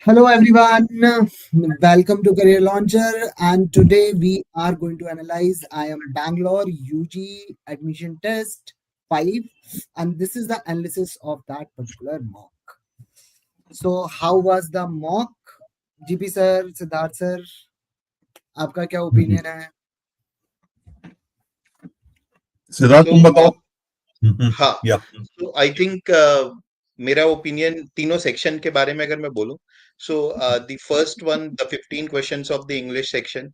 Hello everyone, welcome to Career Launcher, and today we are going to analyze IIM Bangalore UG Admission Test 5, and this is the analysis of that particular mock. So how was the mock? GP sir, Siddharth sir, आपका क्या opinion है? सिद्धार्थ तुम बताओ. हाँ, या so I think मेरा opinion तीनों section के बारे में अगर मैं बोलूं, so the first one, the 15 questions of the English section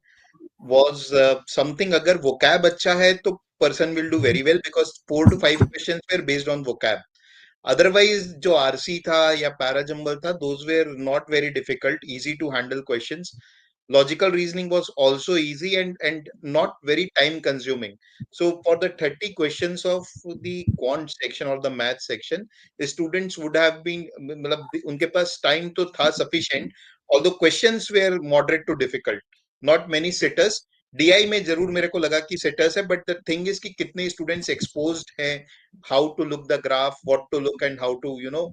was something. अगर vocab अच्छा है तो person will do very well because 4 to 5 questions were based on vocab. Otherwise जो RC था या पैराजंबल था, those were not very difficult, easy to handle questions. Logical reasoning was also easy and not very time consuming. So for the 30 questions of the quant section or the math section, the students would have been, मतलब उनके पास time तो था sufficient, although questions were moderate to difficult. Not many sitters. DI में जरूर मेरे को लगा कि sitters है, but the thing is कि कितने students exposed हैं, how to look the graph, what to look, and how to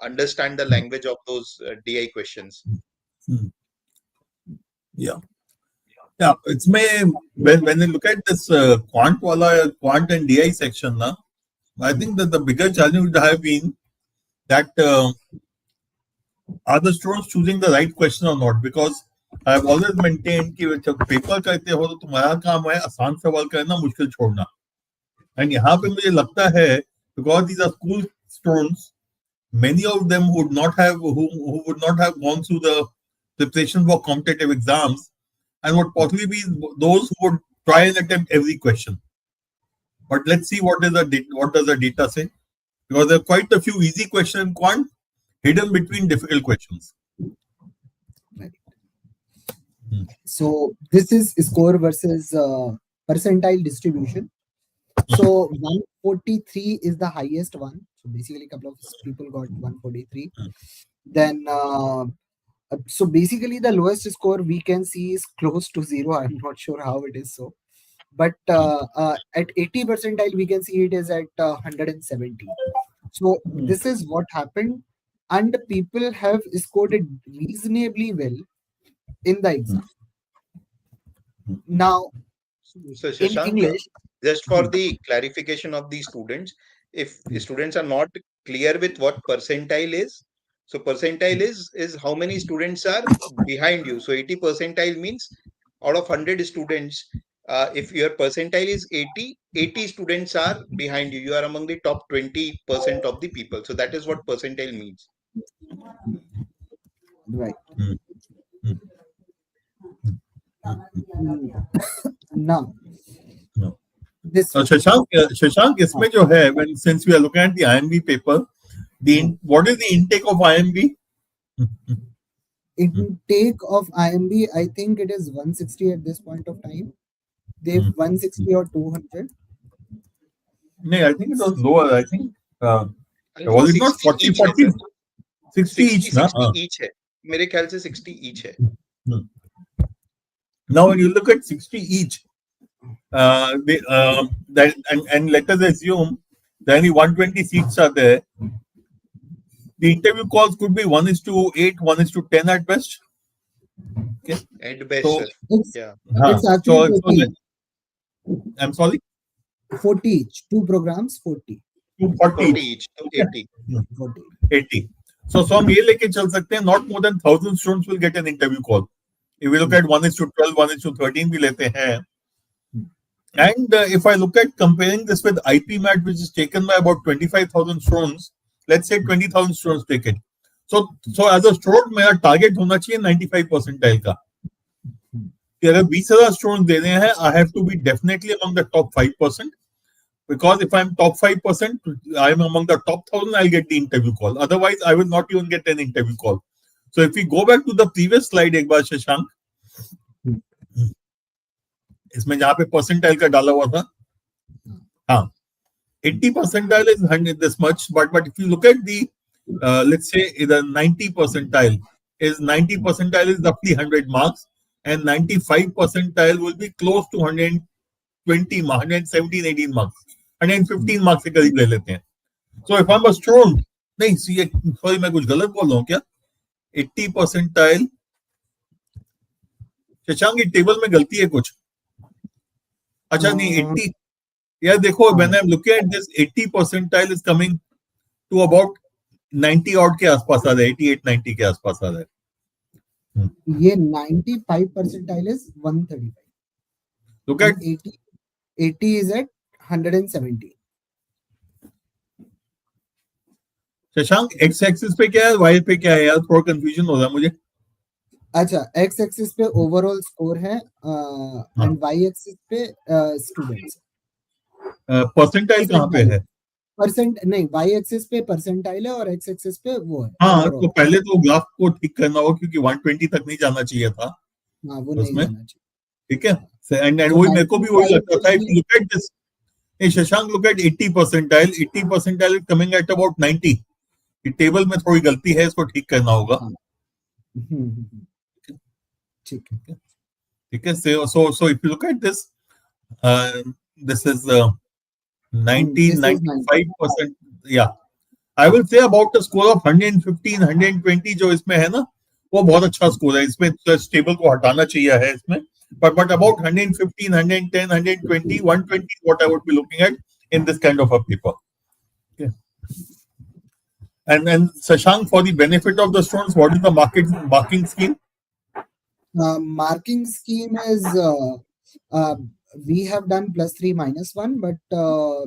understand the language of those DI questions. Yeah, it's when you look at this quant and DI section now, I think that the bigger challenge would have been that are the students choosing the right question or not, because I have always maintained कि जब paper करते हो तो तुम्हारा काम है आसान सवाल करना, मुश्किल छोड़ना. एंड यहाँ पे मुझे लगता है because these are school students, many of them would not have who would not have gone through the preparation for competitive exams and would possibly be those who would try and attempt every question. But let's see what does the data say, because there are quite a few easy questions in quant hidden between difficult questions. Right. So this is score versus percentile distribution. So 143 is the highest one. So basically, a couple of people got 143. Then, so basically, the lowest score we can see is close to 0. I'm not sure how it is so. But at 80 percentile, we can see it is at 170. So this is what happened. And people have scored it reasonably well in the exam. Now, So in Shashank, English, just for the clarification of the students, if students are not clear with what percentile is, so percentile is how many students are behind you. So 80 percentile means out of 100 students, if your percentile is 80 students are behind you. You are among the top 20% of the people. So that is what percentile means. right. Now, No. this So Shashank, इसमें जो है, when since we are looking at the IMB paper, what is the intake of IMB? intake of IMB, I think it is 160 at this point of time. They've 160 or 200. No, I think it was lower. I think was it not 40, 60 40, 60 each? 60 each है. मेरे ख्याल से 60 each है. Now, when you look at 60 each, and let us assume that only 120 seats are there. The interview calls could be 1:8, 1:10 at best. Okay. At best, So, sir. It's, Yeah. it's actually so 40. I'm sorry, 40 each. Two programs, 40. 240 40 each. each, so 80. 40. 80. So हम ये लेके चल सकते हैं, not more than 1,000 students will get an interview call. If we look at 1:12, 1:13 भी लेते हैं. And if I look at comparing this with IPMAT, which is taken by about 25,000 students, let's say 20,000 students take it. So as a student, मेरा target होना चाहिए 95 percentile का. कि अगर 20,000 students दे रहे हैं, I have to be definitely among the top 5%. Because if I'm top 5%, I'm among the top 1,000, I'll get the interview call. Otherwise, I will not even get an interview call. So if we go back to the previous slide एक बार शशांक, इसमें जहाँ पे percentile का डाला हुआ था, हाँ, 80 percentile is 100 this much, but if you look at the let's say the 90 percentile is roughly 100 marks, and 95 percentile will be close to 120 marks, 117, 18 marks, 115 marks से करीब ले लेते हैं. So if I'm a student, नहीं, sorry मैं कुछ गलत बोल रहा हूँ क्या? 80 परसेंटाइल। शशांक, ये टेबल में गलती है कुछ? अच्छा नहीं, 80 यार देखो, when I am looking at this 80 percentile is coming to about 90 odd के आसपास आ रहा है, 88 90 के आसपास आ रहा है। ये 95 percentile is 135. Look And at 80 is at 170. Shashank, x axis पे क्या है, वाई पे क्या है यार? थोड़ा कंफ्यूजन हो रहा है मुझे। अच्छा, एक्स एक्सिस पे ओवरऑल स्कोर है एंड वाई एक्सिस पे स्टूडेंट्स. परसेंटाइल कहाँ पे है? परसेंट नहीं, वाई एक्सिस पे परसेंटाइल है और एक्स एक्सिस पे वो है हाँ, ओवरऑल. तो पहले तो ग्राफ को ठीक करना होगा क्योंकि 120 तक नहीं जाना चाहिए था हाँ, वो नहीं उसमें, जाना चाहिए. ठीक है। एंड So वही मेरे को भी वही 95 लगता था। will if be- you look at this, A Shashank, look at 80 percentile, 80 percentile is coming at about 90। ये टेबल में थोड़ी गलती है, इसको ठीक करना होगा। हाँ. ठीक है. ठीक है। So if you look at this, this is This is 95%, या I will say about the score of 115 120 जो इसमें है ना, वो बहुत अच्छा स्कोर है। इसमें प्लस टेबल को हटाना चाहिए है इसमें, but about 115 110 120 120 is what I would be looking at in this kind of a paper. Okay. And Sashank, for the benefit of the students, what is the marking scheme? marking scheme is we have done +3 -1, but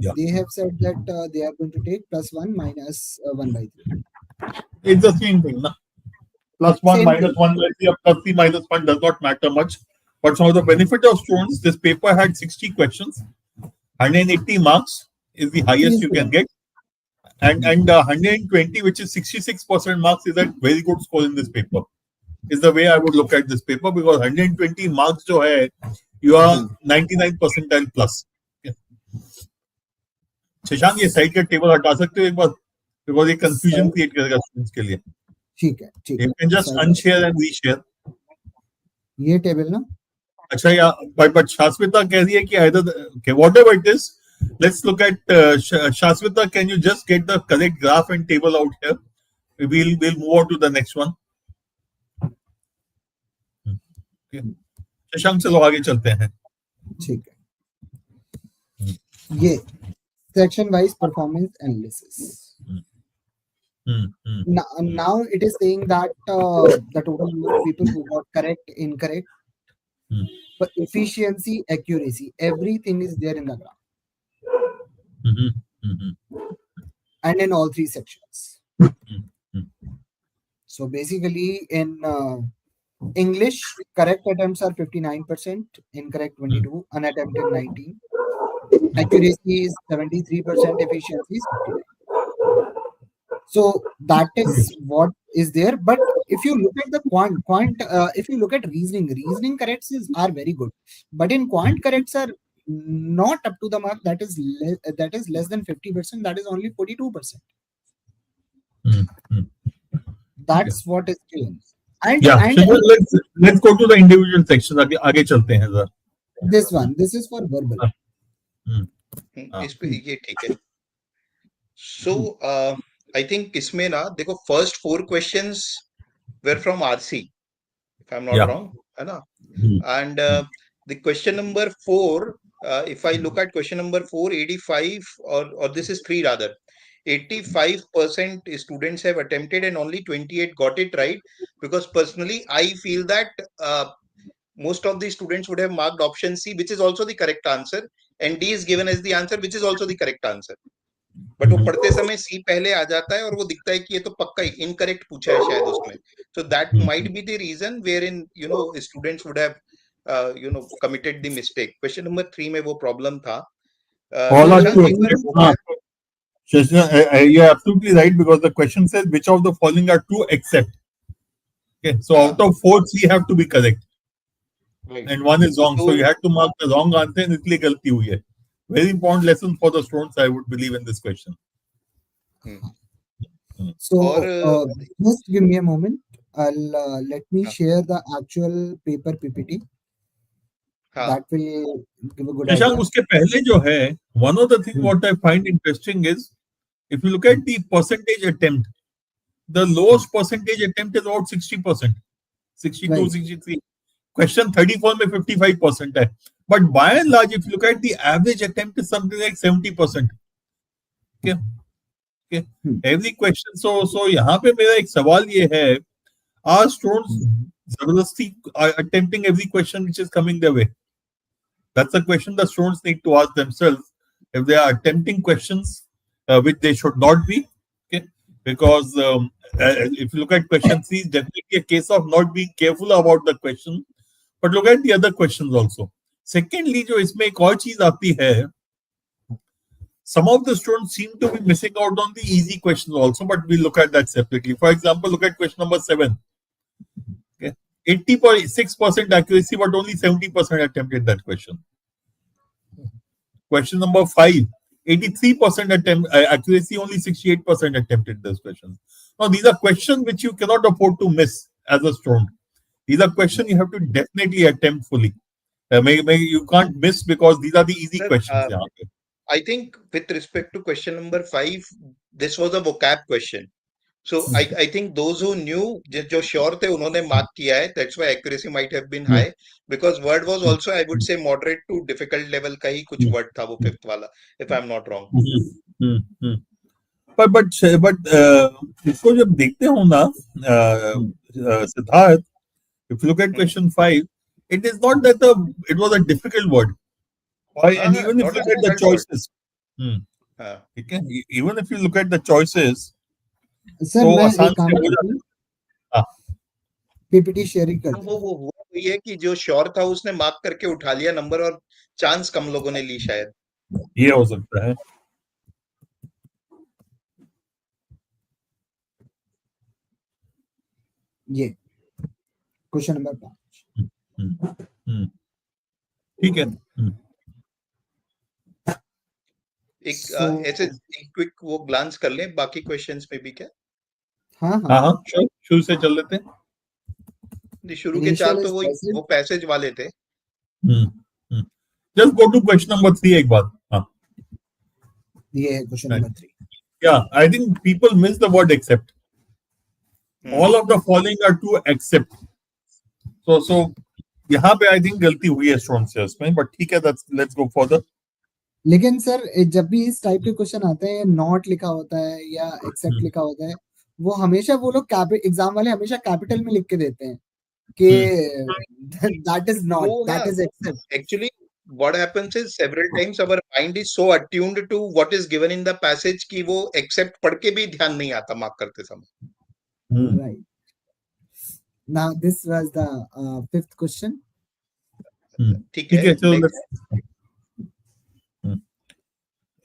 Yeah. they have said that they are going to take +1 -1/3. It's the same thing, na? +1 Same -1 by 3, +3 -1 does not matter much. But for the benefit of students, this paper had 60 questions, 180 marks is the highest you can get, and 120, which is 66% marks, is a very good score in this paper. Is the way I would look at this paper, because 120 marks जो है, you are 99 percentile plus. Shashank, ये side का table हटा सकते हो एक बार, because ये confusion create करेगा स्टूडेंट्स के लिए. ठीक है, ठीक है. You can just unshare and reshare. ये टेबल ना. अच्छा, या बट शाश्विता कह रही है कि either okay, whatever it is, let's look at Shashwita, can you just get the correct graph and table out here? We'll move on to the next one. Shashank, चलो आगे चलते हैं. ठीक है. ये section wise performance analysis. Now it is saying that the total number of people who got correct, incorrect, but efficiency, accuracy, everything is there in the graph. And in all three sections. So basically in English, correct attempts are 59%, incorrect 22%, unattempted 19%. Accuracy is 73%, efficiency is 59%. So that is what is there. But if you look at the quant, if you look at reasoning corrects are very good. But in quant corrects are not up to the mark. That is less than 50%. That is only 42%. That's what is changed. And let's go to the individual section. आगे चलते हैं जरा. This is for verbal. इस पे ये ठीक है. So I think इसमें ना देखो, first 4 questions were from RC, if I'm not wrong, है ना? And the question number 4, if I look at question number 4, 85 or this is 3 rather, 85% students have attempted and only 28 got it right, because personally I feel that most of the students would have marked option C, which is also the correct answer, and D is given as the answer, which is also the correct answer. But वो पढ़ते समय सी पहले आ जाता है और वो दिखता है कि ये तो पक्का ही इनकरेक्ट पूछा है शायद उसमें. So that might be the reason where in students would have committed the mistake. Question number 3 में वो प्रॉब्लम था. You're absolutely right, because the question says which of the following are true except. Okay, so out of 4, 3 have to be correct, right, and 1 is wrong. So you had to mark the wrong answer, and इसलिए गलती हुई है. Very important lesson for the students, I would believe, in this question. So just give me a moment. I'll let me share the actual paper PPT. That will give a good idea. उसके पहले जो है, one of the things what I find interesting is, if you look at the percentage attempt, the lowest percentage attempt is about 60%, 62, Right. 63. Question 34 में 55% है. But by and large, if you look at the average attempt is something like 70%. Okay. Okay. Every question. So यहाँ पे मेरा एक सवाल ये है, are students जबरदस्ती attempting every question which is coming their way? That's a question the students need to ask themselves if they are attempting questions which they should not be. Okay, because if you look at question 3, it's definitely a case of not being careful about the question. But look at the other questions also. Secondly, जो इसमें एक और चीज आती है, some of the students seem to be missing out on the easy questions also, but we'll look at that separately. For example, look at question number 7. Okay, 86% accuracy, but only 70% attempted that question. Question number 5, 83% accuracy, only 68% attempted this question. Now, these are questions which you cannot afford to miss as a student. These are questions you have to definitely attempt fully. You can't miss because these are the easy questions. I think with respect to question number 5, this was a vocab question. So I think those who knew, जो sure थे, उन्होंने mark किया है. That's why accuracy might have been high, because word was also, I would say, moderate to difficult level का ही कुछ word था वो 5th वाला, if I'm not wrong. But इसको जब देखते हो ना, Siddharth, if you look at question 5, it is not that it was a difficult word. And even if you look at the choices, okay, even if you look at the choices, sir मैं एक काम करता हूँ, PPT sharing कर वो ये कि जो श्योर था उसने मार्क करके उठा लिया नंबर, और चांस कम लोगों ने ली शायद. ये हो सकता है. ये क्वेश्चन नंबर 5. ठीक है. एक ऐसे क्विक वो ग्लांस कर लें बाकी क्वेश्चंस पे भी क्या? हाँ, शुरू से चल लेते हैं. शुरू के 4 तो वो पैसेज वाले थे. Just go to question number 3 एक बार. हाँ, ये है question number 3. Yeah, I think people miss the word accept. All of the following are to accept. So यहाँ पे I think गलती हुई है स्टूडेंट्स से उसमें, but ठीक है, let's go further. लेकिन सर जब भी इस टाइप के क्वेश्चन आते हैं, नॉट लिखा होता है या एक्सेप्ट लिखा होता है, वो हमेशा वो लोग एग्जाम वाले हमेशा कैपिटल में लिख के देते हैं कि that is not, that is accept. Actually, what happens is several times our mind is so attuned to what is given in the passage कि वो accept पढ़ के भी ध्यान नहीं आता मार्क करते समय. Right. Now this was the 5th question. ठीक है.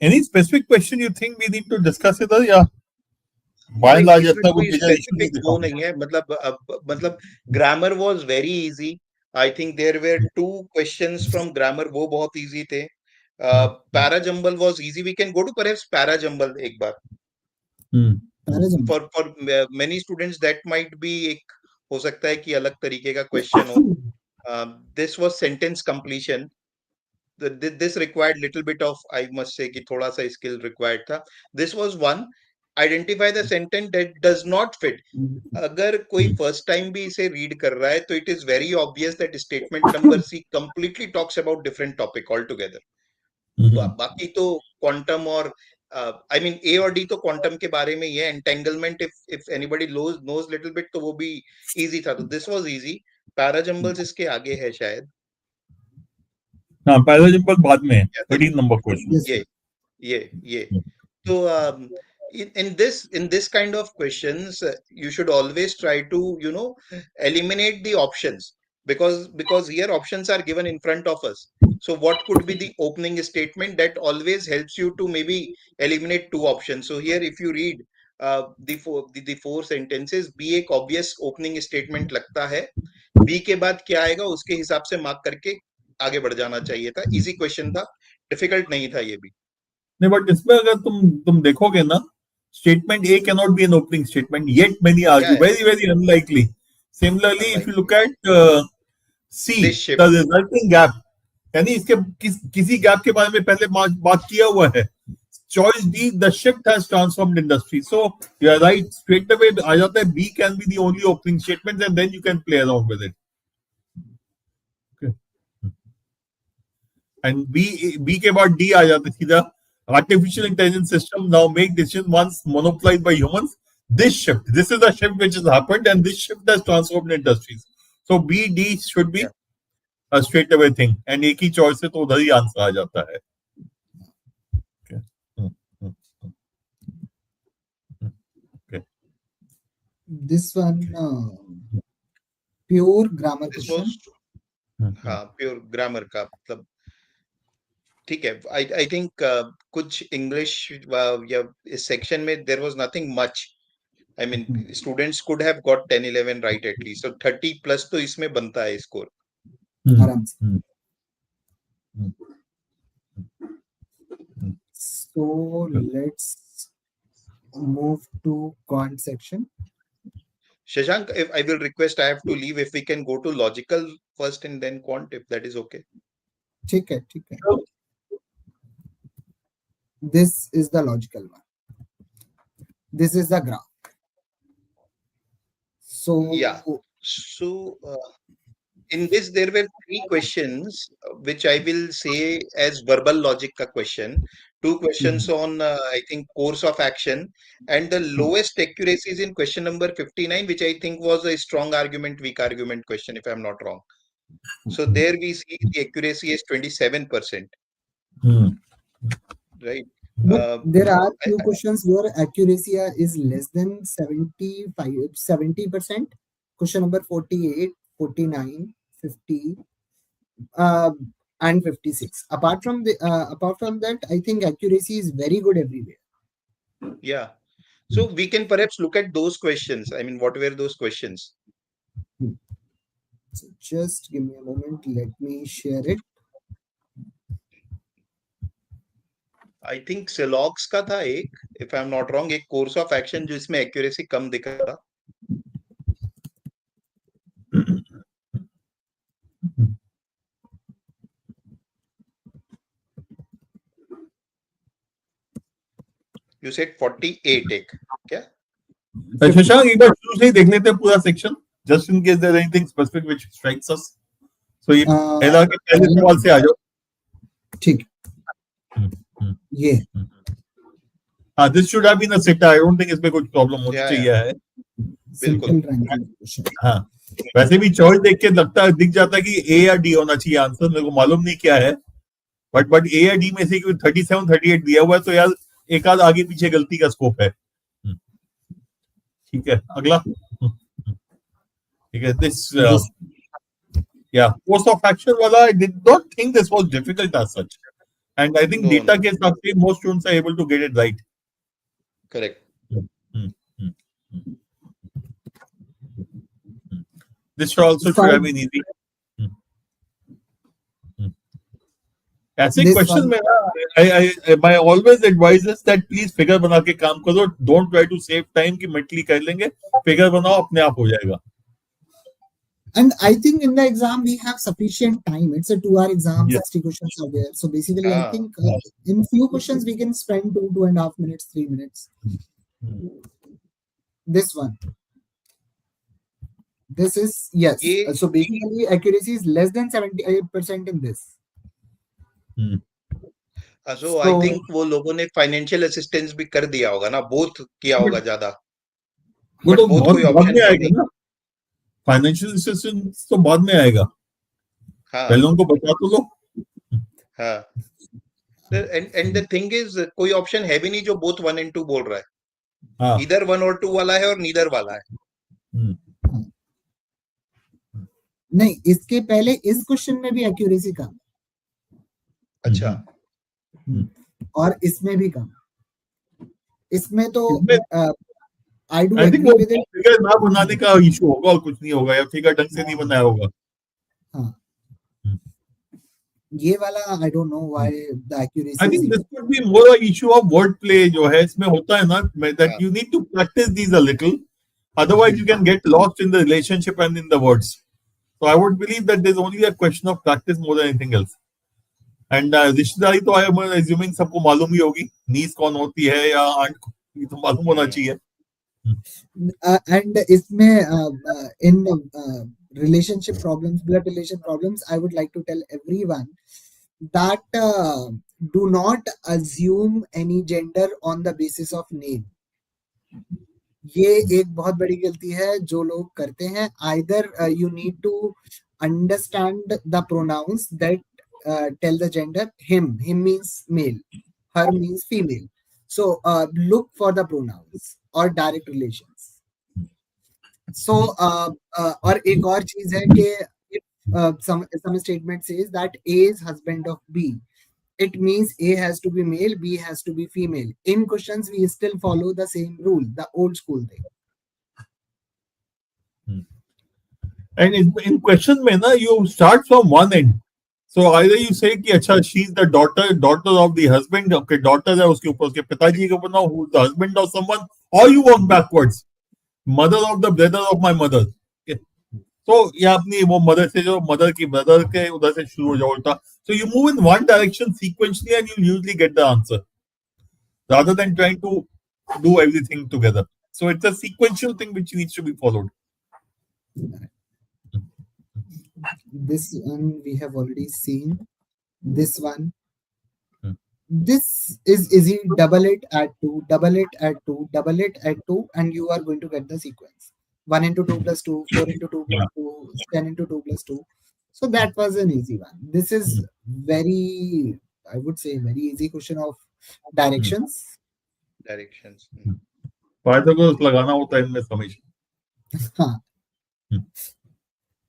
Any specific question you think we need to discuss it? या by and large अच्छा कोई specific वो नहीं है. मतलब grammar was very easy. I think there were 2 questions from grammar, वो बहुत easy थे. Para jumble was easy. We can go to perhaps para jumble एक बार. For many students that might be एक हो सकता है कि अलग तरीके का question हो. This was sentence completion. This required little bit of, I must say कि थोड़ा सा skill required था. This was one. Identify the sentence that does not fit. अगर कोई first time भी इसे read कर रहा है, तो it is very obvious that statement number C completely talks about different topic altogether. बाकी तो quantum और I mean A और D तो quantum के बारे में ही है. Entanglement, if anybody knows little bit, तो वो भी easy था. तो this was easy. Parajumbles इसके आगे है शायद. हाँ, पैराजम्बल बाद में 13 नंबर क्वेश्चन. ये तो in this kind of questions you should always try to eliminate the options, because here options are given in front of us. So what could be the opening statement that always helps you to maybe eliminate 2 options? So here if you read the 4 sentences, B एक obvious opening statement लगता है. B के बाद क्या आएगा उसके हिसाब से मार्क करके आगे बढ़ जाना चाहिए था. इजी क्वेश्चन था, डिफिकल्ट नहीं था ये भी. नहीं, बट इसमें अगर तुम देखोगे ना, statement A cannot be an opening statement, yet many argue. Very unlikely. Similarly, if you look at C, the resulting gap, यानी इसके किसी गैप के बारे में पहले बात किया हुआ है. choice D, the shift has transformed industry. So you are right. Straight away, आ जाता है, B can be the only opening statement, and then you can play around with it. Okay. And B के बाद D आ जाता है सीधा. Artificial intelligence system now make decisions once monopolized by humans. This is a shift which has happened, and this shift has transformed industries. So B, D should be a straight away thing, and एक ही choice से तो उधर ही answer आ जाता है. Okay. Okay. This one, pure grammar This question. was हाँ pure grammar का मतलब ठीक है. I think कुछ इंग्लिश या इस सेक्शन में there was nothing much. I mean students could have got 10-11 right at least. So 30 plus तो इसमें बनता है स्कोर आराम से. So let's move to quant section. Shashank, if I will request, I have to leave. If we can go to logical first and then quant, if that is okay. ठीक है. This is the logical one. This is the graph. So Yeah. So in this, there were 3 questions, which I will say as verbal logic ka question. 2 questions on, I think, course of action, and the lowest accuracy is in question number 59, which I think was a strong argument, weak argument question, if I'm not wrong. So there we see the accuracy is 27%. Right. But there are few questions where accuracy is less than 70%. Question number 48, 49, 50, and 56. Apart from that, I think accuracy is very good everywhere. Yeah. So we can perhaps look at those questions. I mean, what were those questions? So just give me a moment. Let me share it. I think Celox का था एक, if I'm not wrong, एक course of action जिसमें accuracy कम दिखा था. You said 48 एक क्या? शशांक एक बार शुरू से ही देख लेते हैं पूरा section, just in case there is anything specific which strikes us. So ये पहला के पहले सवाल से आ जाओ. ठीक. ये. हाँ, this should have been a sitter. I don't think इसमें कुछ problem होनी चाहिए है. बिल्कुल. हाँ, वैसे भी चॉइस देख के लगता है, दिख जाता है कि A या D होना चाहिए आंसर. मेरे को मालूम नहीं क्या है, बट A या D में से 37, 38 दिया हुआ है, तो यार एक आध आगे पीछे गलती का स्कोप है. ठीक है, अगला. ठीक है, this yeah, course of action वाला, I did not think this was difficult as such, and I think data के हिसाब से most students are able to get it right. Correct. This should also have been easy. ऐसे question में I always advise us that please figure बना के काम करो. Don't try to save time कि mentally कर लेंगे. फिगर बनाओ, अपने आप हो जाएगा. And I think in the exam we have sufficient time. It's a 2-hour exam. 60 questions are there. So basically, I think in few questions we can spend 2.5 minutes, 3 minutes. This one. This is yes. So basically, accuracy is less than 78% in this. So I think वो लोगों ने financial assistance भी कर दिया होगा ना, both किया होगा ज्यादा. वो तो बहुत में आएगा ना. फाइनेंशियल असिस्टेंस तो बाद में आएगा. पहले उनको बता तो लो. हाँ. And the thing is, कोई ऑप्शन है भी नहीं जो both 1 and 2 बोल रहा है. Either 1 और 2 वाला है और neither वाला है. नहीं, इसके पहले इस क्वेश्चन में भी एक्यूरेसी कम. अच्छा. और इसमें भी कम. इसमें तो I do think वो फिगर ना बनाने का इशू होगा और कुछ नहीं होगा, या फिगर ढंग से नहीं बनाया होगा. हाँ. ये वाला I don't know why the accuracy. I think this could be more an issue of word play जो है इसमें होता है ना, that you need to practice these a little, otherwise you can get lost in the relationship and in the words. So I would believe that there's only a question of practice more than anything else. And रिश्तेदारी तो I am assuming सबको मालूम ही होगी, नीस कौन होती है या aunt, ये तो मालूम होना चाहिए. And इसमें in relationship problems, blood relation problems, I would like to tell everyone that do not assume any gender on the basis of name. ये एक बहुत बड़ी गलती है जो लोग करते हैं. Either you need to understand the pronouns that tell the gender. Him means male, her means female. So look for the pronouns or direct relations. So और एक और चीज है कि if some statement says that A is husband of B, it means A has to be male, B has to be female. In questions, we still follow the same rule, the old school thing. And in question में ना, you start from one end. So either you say कि अच्छा she's the daughter of the husband, okay, daughter है, उसके ऊपर उसके पिताजी को बनाओ who's the husband of someone, or you work backwards, mother of the brother of my mother. Okay. So या अपनी वो mother से जो mother की brother के उधर से शुरू हो जाओ उल्टा. So you move in one direction sequentially and you usually get the answer, rather than trying to do everything together. So it's a sequential thing which needs to be followed. This one we have already seen. This one. This is easy. Double it, add 2, double it, add 2, double it, add 2, and you are going to get the sequence. 1 into 2 plus 2, 4 into 2 plus 2, 10 into 2 plus 2. So that was an easy one. This is very, I would say, very easy question of directions. Directions. Pythagoras लगाना होता है इनमें हमेशा. हाँ.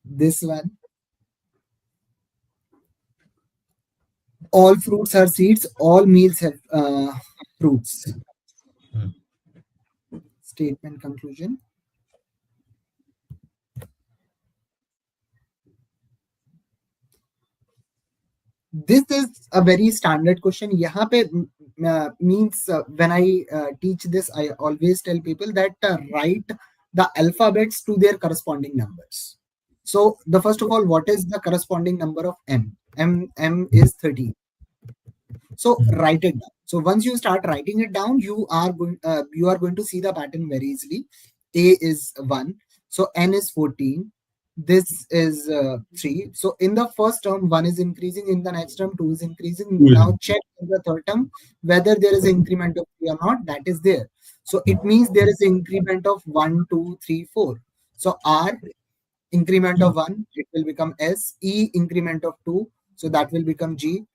This one. All fruits are seeds. All meals have fruits. Statement conclusion. This is a very standard question. यहाँ पे means when I teach this, I always tell people that write the alphabets to their corresponding numbers. So the first of all, what is the corresponding number of M? M is 13. So write it down. So once you start writing it down, you are going to see the pattern very easily. A is 1. So N is 14. This is 3. So in the first term, 1 is increasing. In the next term, 2 is increasing. Now check in the third term whether there is an increment of 3 or not. That is there. So it means there is an increment of 1, 2, 3, 4. So R, increment of 1, it will become S. E, increment of 2, so that will become G.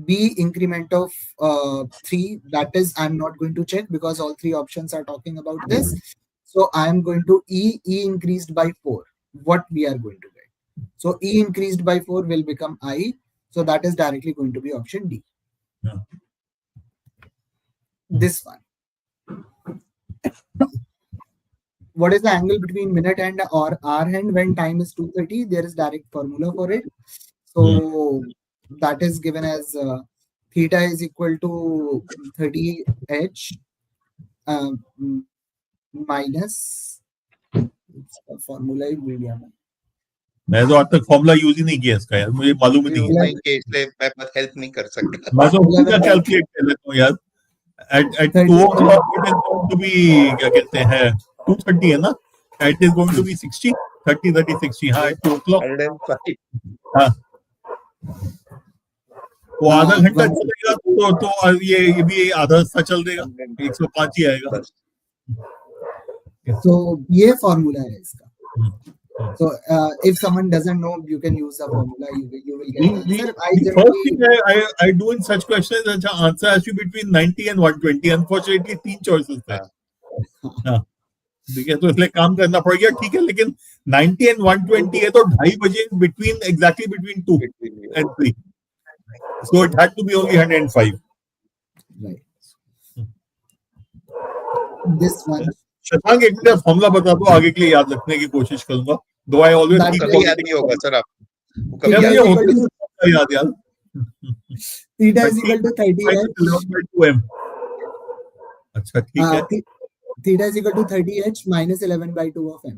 B, increment of 3, that is I'm not going to check because all three options are talking about this. So I am going to E increased by 4. What we are going to get? So E increased by 4 will become I. So that is directly going to be option D. Yeah. This one. What is the angle between minute hand or hour hand when time is 2:30? There is direct formula for it. So that is given as theta is equal to 30h minus formula in media में. मैं तो आज तक formula use ही नहीं किया इसका यार, मुझे मालूम ही नहीं है. इसलिए मैं हेल्प नहीं कर सकता. मैं तो खुद का कैलकुलेट कर लेता हूँ यार. At 2 o'clock it is going to be, क्या कहते हैं, 2:30 है ना? It is going to be 60, 30, 30, 60. हाँ, at 2 o'clock. 105. हाँ. वो आधा घंटा चलेगा तो ये भी आधा सा चल देगा, 105 ही आएगा. So ये formula है इसका. So if someone doesn't know, you can use the formula. You will get the answer. The first thing I do in such questions is the answer has to be between 90 and 120. Unfortunately, 3 choices थे. हाँ. ठीक है, तो इसलिए काम करना पड़ गया. ठीक है, लेकिन 90 and 120 है तो 2:30 बजे exactly between 2 and 3. So it had to be only 105. Right. This one. Shashank एक मिनट फॉर्मूला बता दो, आगे के लिए याद रखने की कोशिश करूंगा. Though I always कभी याद नहीं होगा सर आप. याद यार. Theta is equal to 30h. अच्छा ठीक है. Theta is equal to 30h minus 11 by 2 of m.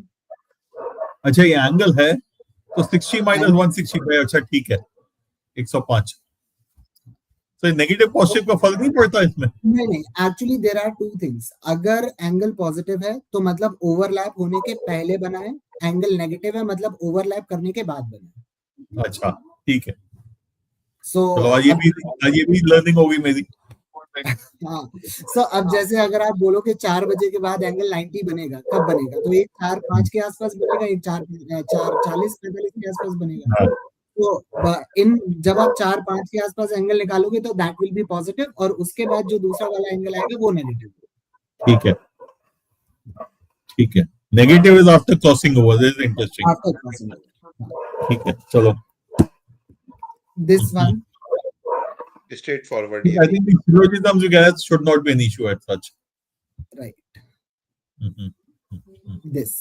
अच्छा ये एंगल है तो 60 minus 165. अच्छा ठीक है, 105. तो नेगेटिव पॉजिटिव का फर्क नहीं पड़ता इसमें? नहीं, actually there are two things. अगर एंगल पॉजिटिव है तो मतलब ओवरलैप होने के पहले बना है, एंगल नेगेटिव है मतलब ओवरलैप करने के बाद बना है. अच्छा, ठीक है. सो चलो आज ये भी लर्निंग होगी मेरी. हाँ, सो अब जैसे अगर आप बोलो कि 4 बजे के बाद एंगल 90 बनेगा, कब बनेगा? तो एक 4:05 के आसपास बनेगा, एक 4:40-45 के आसपास बनेगा. हाँ, तो इन जब आप 4:05 के आसपास एंगल निकालोगे तो दैट विल बी पॉजिटिव, और उसके बाद जो दूसरा वाला एंगल आएगा वो नेगेटिव. ठीक है, ठीक है. Negative is after crossing over. This is interesting. After crossing. ठीक है, चलो. This one. Straightforward. I think the syllogisms you guys should not be an issue as such. Right. Mhm. This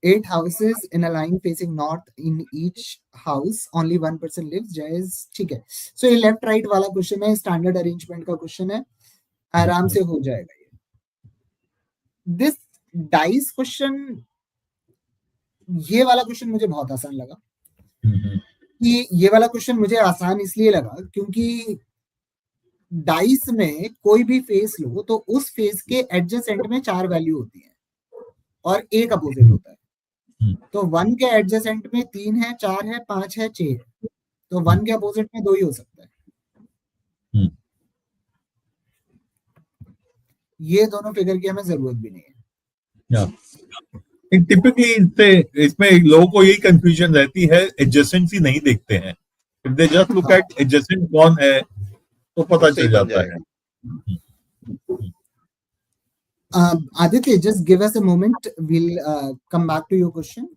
8 houses in a line facing north. In each house only one person lives. Jais, ठीक है. So ये left right वाला question है, standard arrangement का question है, आराम से हो जाएगा ये. दिस डाइस क्वेश्चन, ये वाला क्वेश्चन मुझे बहुत आसान लगा. कि ये वाला क्वेश्चन मुझे आसान इसलिए लगा क्योंकि डाइस में कोई भी फेस लो तो उस फेस के एडजेसेंट में 4 वैल्यू होती है और एक अपोजिट होता है. तो 1 के एडजेसेंट में 3 है, 4 है, 5 है, 6 है. तो 1 के अपोजिट में 2 ही हो सकता है. ये दोनों फिगर की हमें जरूरत भी नहीं है. टिपिकली इसमें लोगों को यही कंफ्यूजन रहती है, एडजेसेंसी नहीं देखते हैं. If they just look eight adjacent कौन है तो पता चल जाता है. Aditya, just give us a moment. We'll come back to your question.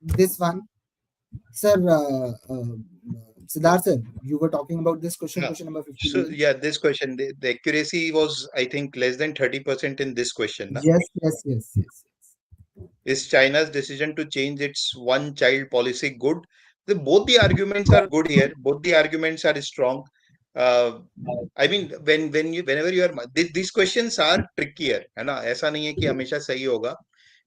This one, sir, Siddharth sir, you were talking about this question, question number 15. So yeah, this question, the accuracy was, I think, less than 30% in this question. Yes. Is China's decision to change its one-child policy good? Both the arguments are good here. Both the arguments are strong. I mean, whenever you are, these questions are trickier, है ना? ऐसा नहीं है कि हमेशा सही होगा.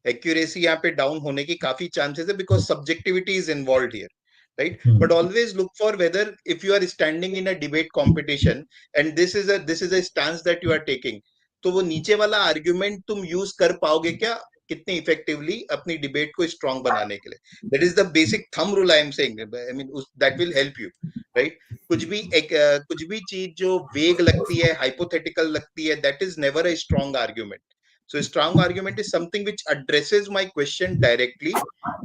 Accuracy यहाँ पे down होने की काफी chances है because subjectivity is involved here, right? But always look for whether if you are standing in a debate competition and this is a stance that you are taking, तो वो नीचे वाला argument तुम use कर पाओगे क्या कितने इफेक्टिवली अपनी डिबेट को स्ट्रांग बनाने के लिए. That is the basic thumb rule I am saying. I mean that will help you, right? कुछ भी चीज जो वेग लगती है, हाइपोथेटिकल लगती है, that is never a strong argument. So strong argument is something which addresses my question directly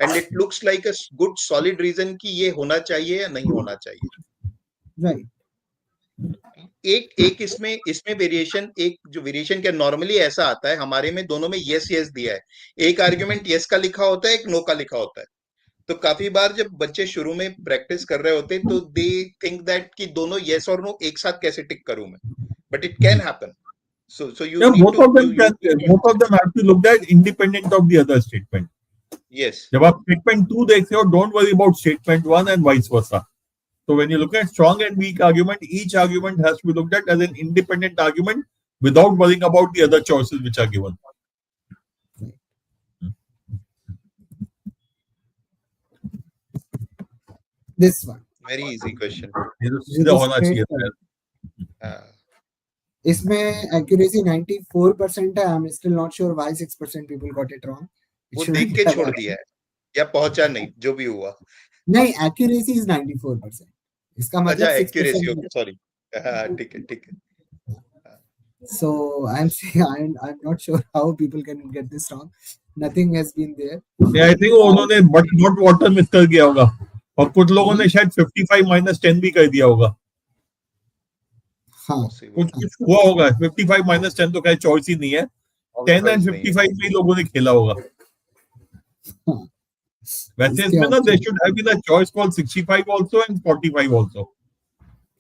and it looks like a good solid reason कि ये होना चाहिए या नहीं होना चाहिए. Right. एक इसमें वेरिएशन, एक जो वेरिएशन क्या नॉर्मली ऐसा आता है हमारे में, दोनों में यस दिया है. एक आर्गुमेंट यस का लिखा होता है, एक नो का लिखा होता है. तो काफी बार जब बच्चे शुरू में प्रैक्टिस कर रहे होते हैं तो दे थिंक दैट कि दोनों यस और नो एक साथ कैसे टिक करूं मैं. But it can happen. So you need both of them have to look at independent of the other statement. Yes. जब आप statement 2 देखते हो, don't worry about statement 1 and vice versa. So when you look at strong and weak argument, each argument has to be looked at as an independent argument without worrying about the other choices which are given. This one. Very easy question. सीधा होना चाहिए. इसमें accuracy 94% है. I'm still not sure why 6% people got it wrong. वो देख के छोड़ दिया है या पहुंचा नहीं, जो भी हुआ. नहीं, accuracy is 94%. इसका मतलब अच्छा, accuracy, okay, sorry. ठीक है. So I'm saying I'm not sure how people can get this wrong. Nothing has been there. Yeah, I think उन्होंने but not water मिस कर दिया होगा और कुछ लोगों ने शायद 55 - 10 भी कर दिया होगा. हाँ, कुछ हुआ होगा. 55 - 10 तो कहीं चॉइस ही नहीं है. 10 and 55 में लोगों ने खेला होगा. वैसे इसमें ना there should have been a choice called 65 also and 45 also.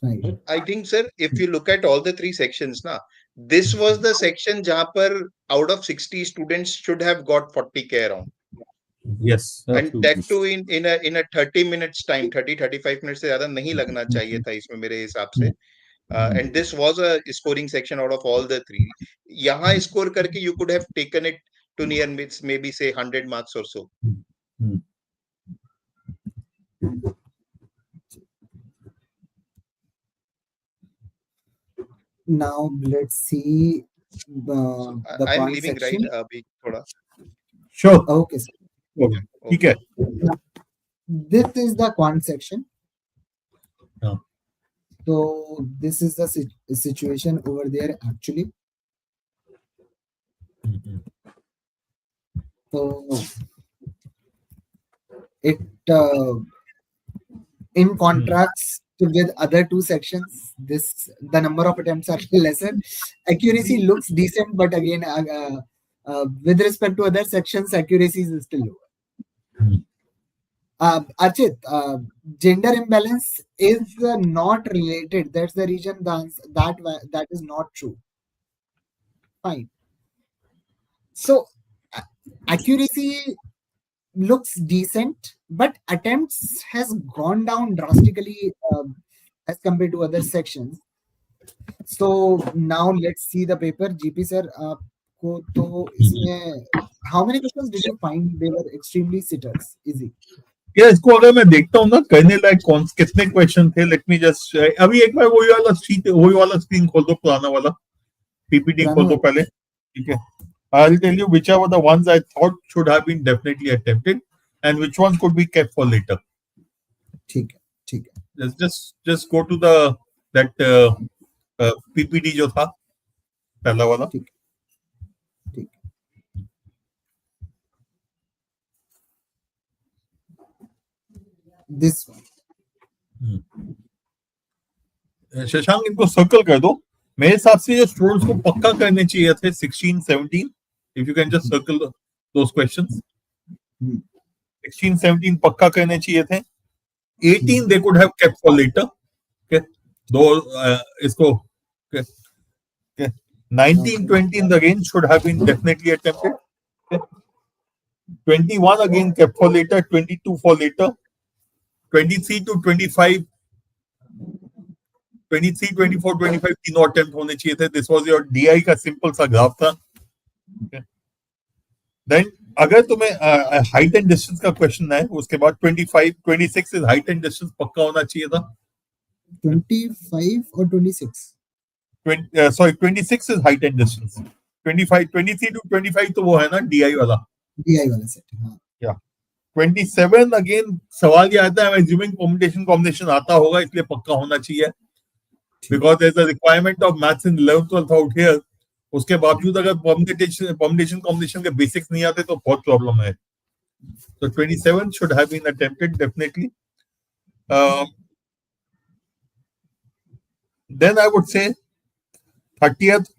Right. I think, sir, if you look at all the three sections, na, this was the section जहाँ पर out of 60 students should have got 40K around. Yes. And that too in a 30 minutes time, 30-35 minutes से ज्यादा नहीं लगना चाहिए था इसमें मेरे हिसाब से. And this was a scoring section out of all the three. यहाँ score करके you could have taken it to near maybe say 100 marks or so. Now let's see the I'm quant leaving, section. right? Abhi thoda. Sure. Okay, sir. Okay. ठीक है. This is the quant section. हाँ. So this is the situation over there actually. So it in contrast with other two sections, the number of attempts are lesser. Accuracy looks decent, but again, with respect to other sections, accuracy is still lower. Archit, gender imbalance is not related. That's the reason that is not true. Fine. So accuracy looks decent, but attempts has gone down drastically as compared to other sections. So now let's see the paper. GP sir, आपको तो इसमें how many questions did you find they were extremely sitters? Easy. या इसको अगर मैं देखता हूँ ना करने लायक कौन कितने क्वेश्चन थे, लेट मी जस्ट अभी एक बार वही वाला स्क्रीन खोल दो, पुराना वाला पीपीटी खोल दो पहले. ठीक है. I'll tell you which are the ones I thought should have been definitely attempted and which ones could be kept for later. ठीक है. Just go to that PPT जो था पहला वाला. ठीक. This one. शशांक इनको सर्कल कर दो. मेरे हिसाब से जो स्टूडेंट्स को पक्का करने चाहिए थे 16, 17. If you can just circle those questions. 16, 17 पक्का करने चाहिए थे. 18 they could have kept for later. Okay. दो इसको okay. 19, 20 in the range should have been definitely attempted. Okay. 21 again kept for later. 22 for later. 23 to 25. 23, 24, 25 तीनों attempt होने चाहिए थे. दिस वाज योर डीआई का सिंपल सा ग्राफ था. Then अगर तुम्हें हाइट एंड डिस्टेंस का क्वेश्चन है, उसके बाद 25, 26 इज हाइट एंड डिस्टेंस पक्का होना चाहिए था. 25 और 26. Sorry 26 is height and distance. 25, 23 to 25 तो वो है ना डीआई वाला. डीआई वाला सेट. हाँ. या 27 अगेन सवाल ये आता है, एज्यूमिंग कॉम्बिनेशन आता होगा, इसलिए पक्का होना चाहिए. Because there's a requirement of maths in 11th, 12th out here. उसके बावजूद अगर combination के basics नहीं आते तो बहुत problem है. So 27 should have been attempted definitely. Then I would say 30th,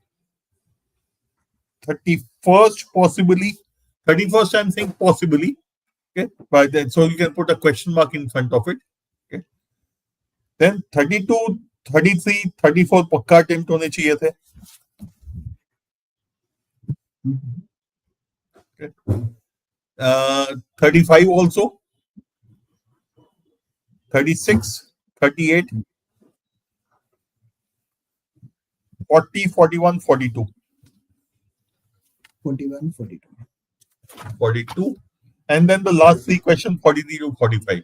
31st possibly. 31st I'm saying possibly. Okay, but then so you can put a question mark in front of it. Okay. Then 32, 33, 34 पक्का attempt होने चाहिए थे. Okay. 35 also. 36, 38, 40, 41, 42. 41, 42. 42. And then the last three questions, 43 to 45.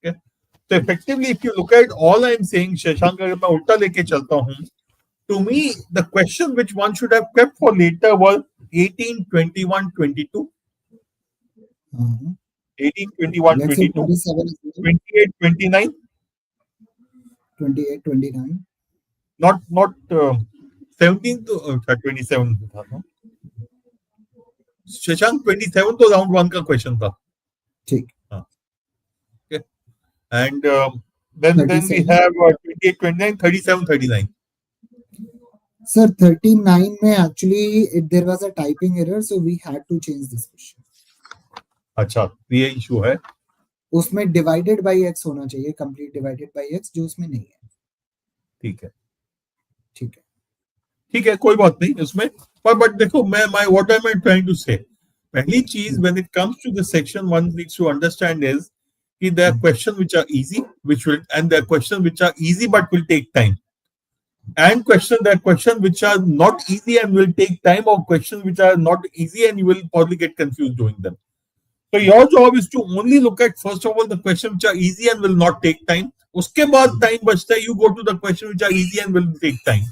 Okay. So effectively, if you look at all I'm saying, Shashank, अगर मैं उल्टा लेके चलता हूँ, to me, the question which one should have kept for later was 18, 21, 22. 18, 21, 22. 28, 29. 28, 29. Not 17 to 27 था ना. Shashank 27 तो round 1 का question था. ठीक. Okay. And then we have 28, 29, 37, 39. Sir, 39 में actually there was a typing error, so we had to change this question. अच्छा, ये issue है. उसमें divided by x होना चाहिए, complete divided by x, जो उसमें नहीं है. ठीक है. ठीक है. ठीक है, कोई बात नहीं उसमें. But देखो, what am I trying to say? पहली चीज, when it comes to the section, one needs to understand is that there are questions which are easy, and there are questions which are easy but will take time. And there are questions which are not easy and will take time, or questions which are not easy and you will probably get confused doing them. So your job is to only look at, first of all, the questions which are easy and will not take time. उसके बाद time बचता है, you go to the questions which are easy and will take time.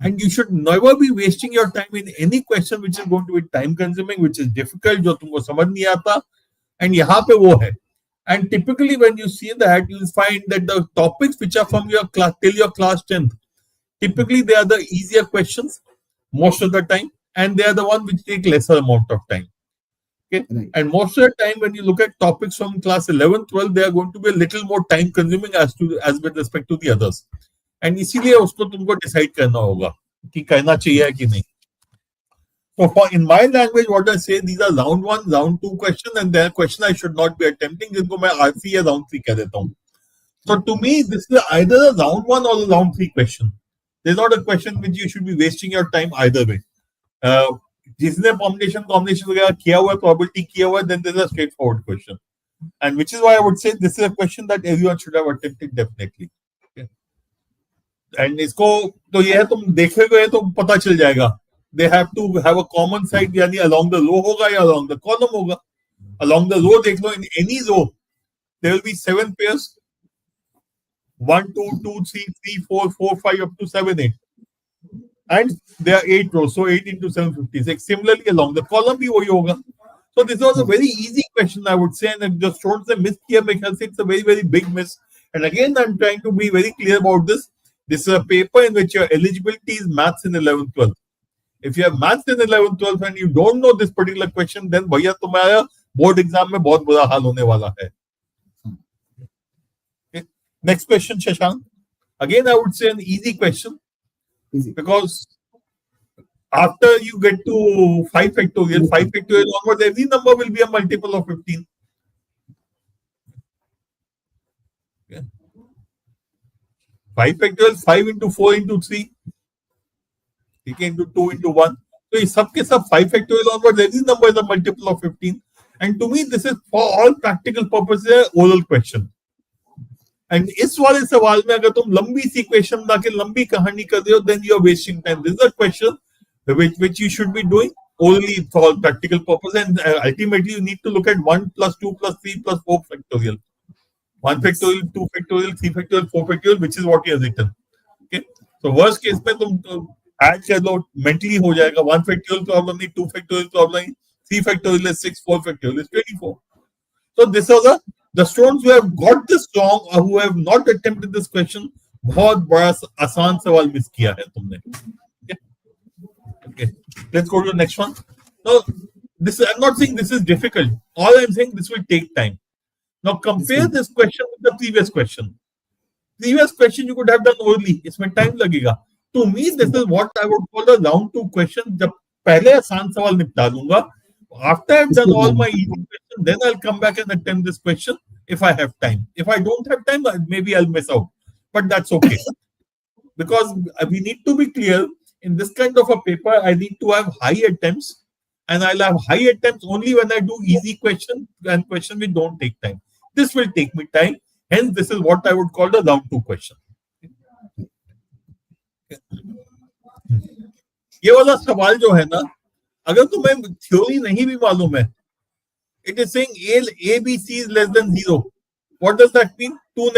And you should never be wasting your time in any question which is going to be time consuming, which is difficult, जो तुमको समझ नहीं आता. And यहाँ पे वो है. And typically when you see that, you'll find that the topics which are from your class till your class 10th, typically they are the easier questions most of the time, and they are the ones which take lesser amount of time. Okay. Right. And most of the time when you look at topics from class 11, 12, they are going to be a little more time consuming as with respect to the others. And इसीलिए उसको तुमको decide करना होगा कि करना चाहिए कि नहीं. So in my language, what I say, these are round 1, round 2 question, and there are question I should not be attempting, जिनको मैं RC या round 3 कह देता हूँ. So to me, this is either a round 1 or a round 3 question. There's not a question which you should be wasting your time either way. जिसने combination वगैरह किया हुआ है, probability किया हुआ है, then there's a straightforward question. And which is why I would say this is a question that everyone should have attempted definitely. Okay. And इसको तो ये है, तुम देखोगे तो पता चल जाएगा. They have to have a common side, यानी along the row होगा या along the column होगा. Along the row देख लो, in any row there will be 7 pairs. 1, 2, 2, 3, 3, 4, 4, 5 up to 7, 8. And there are 8 rows, so 8 into 756. Similarly, along the column भी वही होगा. So this was a very easy question, I would say, and the students have missed here because it's a very, very big miss. And again, I'm trying to be very clear about this. This is a paper in which your eligibility is maths in 11th, 12th. If you have maths in 11th, 12th and you don't know this particular question, then भैया तुम्हारा board exam में बहुत बुरा हाल होने वाला है. Okay. Next question, Shashank. Again, I would say an easy question. Easy. Because after you get to 5 factorial onwards, every number will be a multiple of 15. Okay. 5 factorial, 5 into 4 into 3, into 2 into 1. So इस सब के सब 5 factorial onwards, every number is a multiple of 15. And to me, this is for all practical purposes an oral question. And इस वाले सवाल में अगर तुम लंबी सी क्वेश्चन ला के लंबी कहानी कर रहे हो, then you are wasting time. This is a question which you should be doing only for all practical purposes, and ultimately you need to look at 1 plus 2 plus 3 plus 4 factorial. 1 factorial, 2 factorial, 3 factorial, 4 factorial, which is what you have written. Okay. So worst case में तुम add कर लो, mentally हो जाएगा. 1 factorial problem नहीं, 2 factorial problem नहीं, 3 factorial is 6, 4 factorial is 24. So this is the students who have got this wrong or who have not attempted this question, बहुत बड़ा आसान सवाल मिस किया है तुमने. Okay, let's go to the next one. Now, I'm not saying this is difficult. All I'm saying, this will take time. Now compare this question with the previous question. Previous question you could have done orally. इसमें time लगेगा. To me, this is what I would call a round 2 question. जब पहले आसान सवाल निपटा दूंगा. After I've done all my easy questions, then I'll come back and attempt this question if I have time. If I don't have time, maybe I'll miss out. But that's okay. Because we need to be clear, in this kind of a paper, I need to have high attempts. And I'll have high attempts only when I do easy questions and questions which don't take time. This will take me time. Hence, this is what I would call the round 2 question. ये वाला सवाल जो है ना, अगर तुम्हें theory नहीं भी मालूम है, it is saying A, B, C is less than 0. What does that mean? 3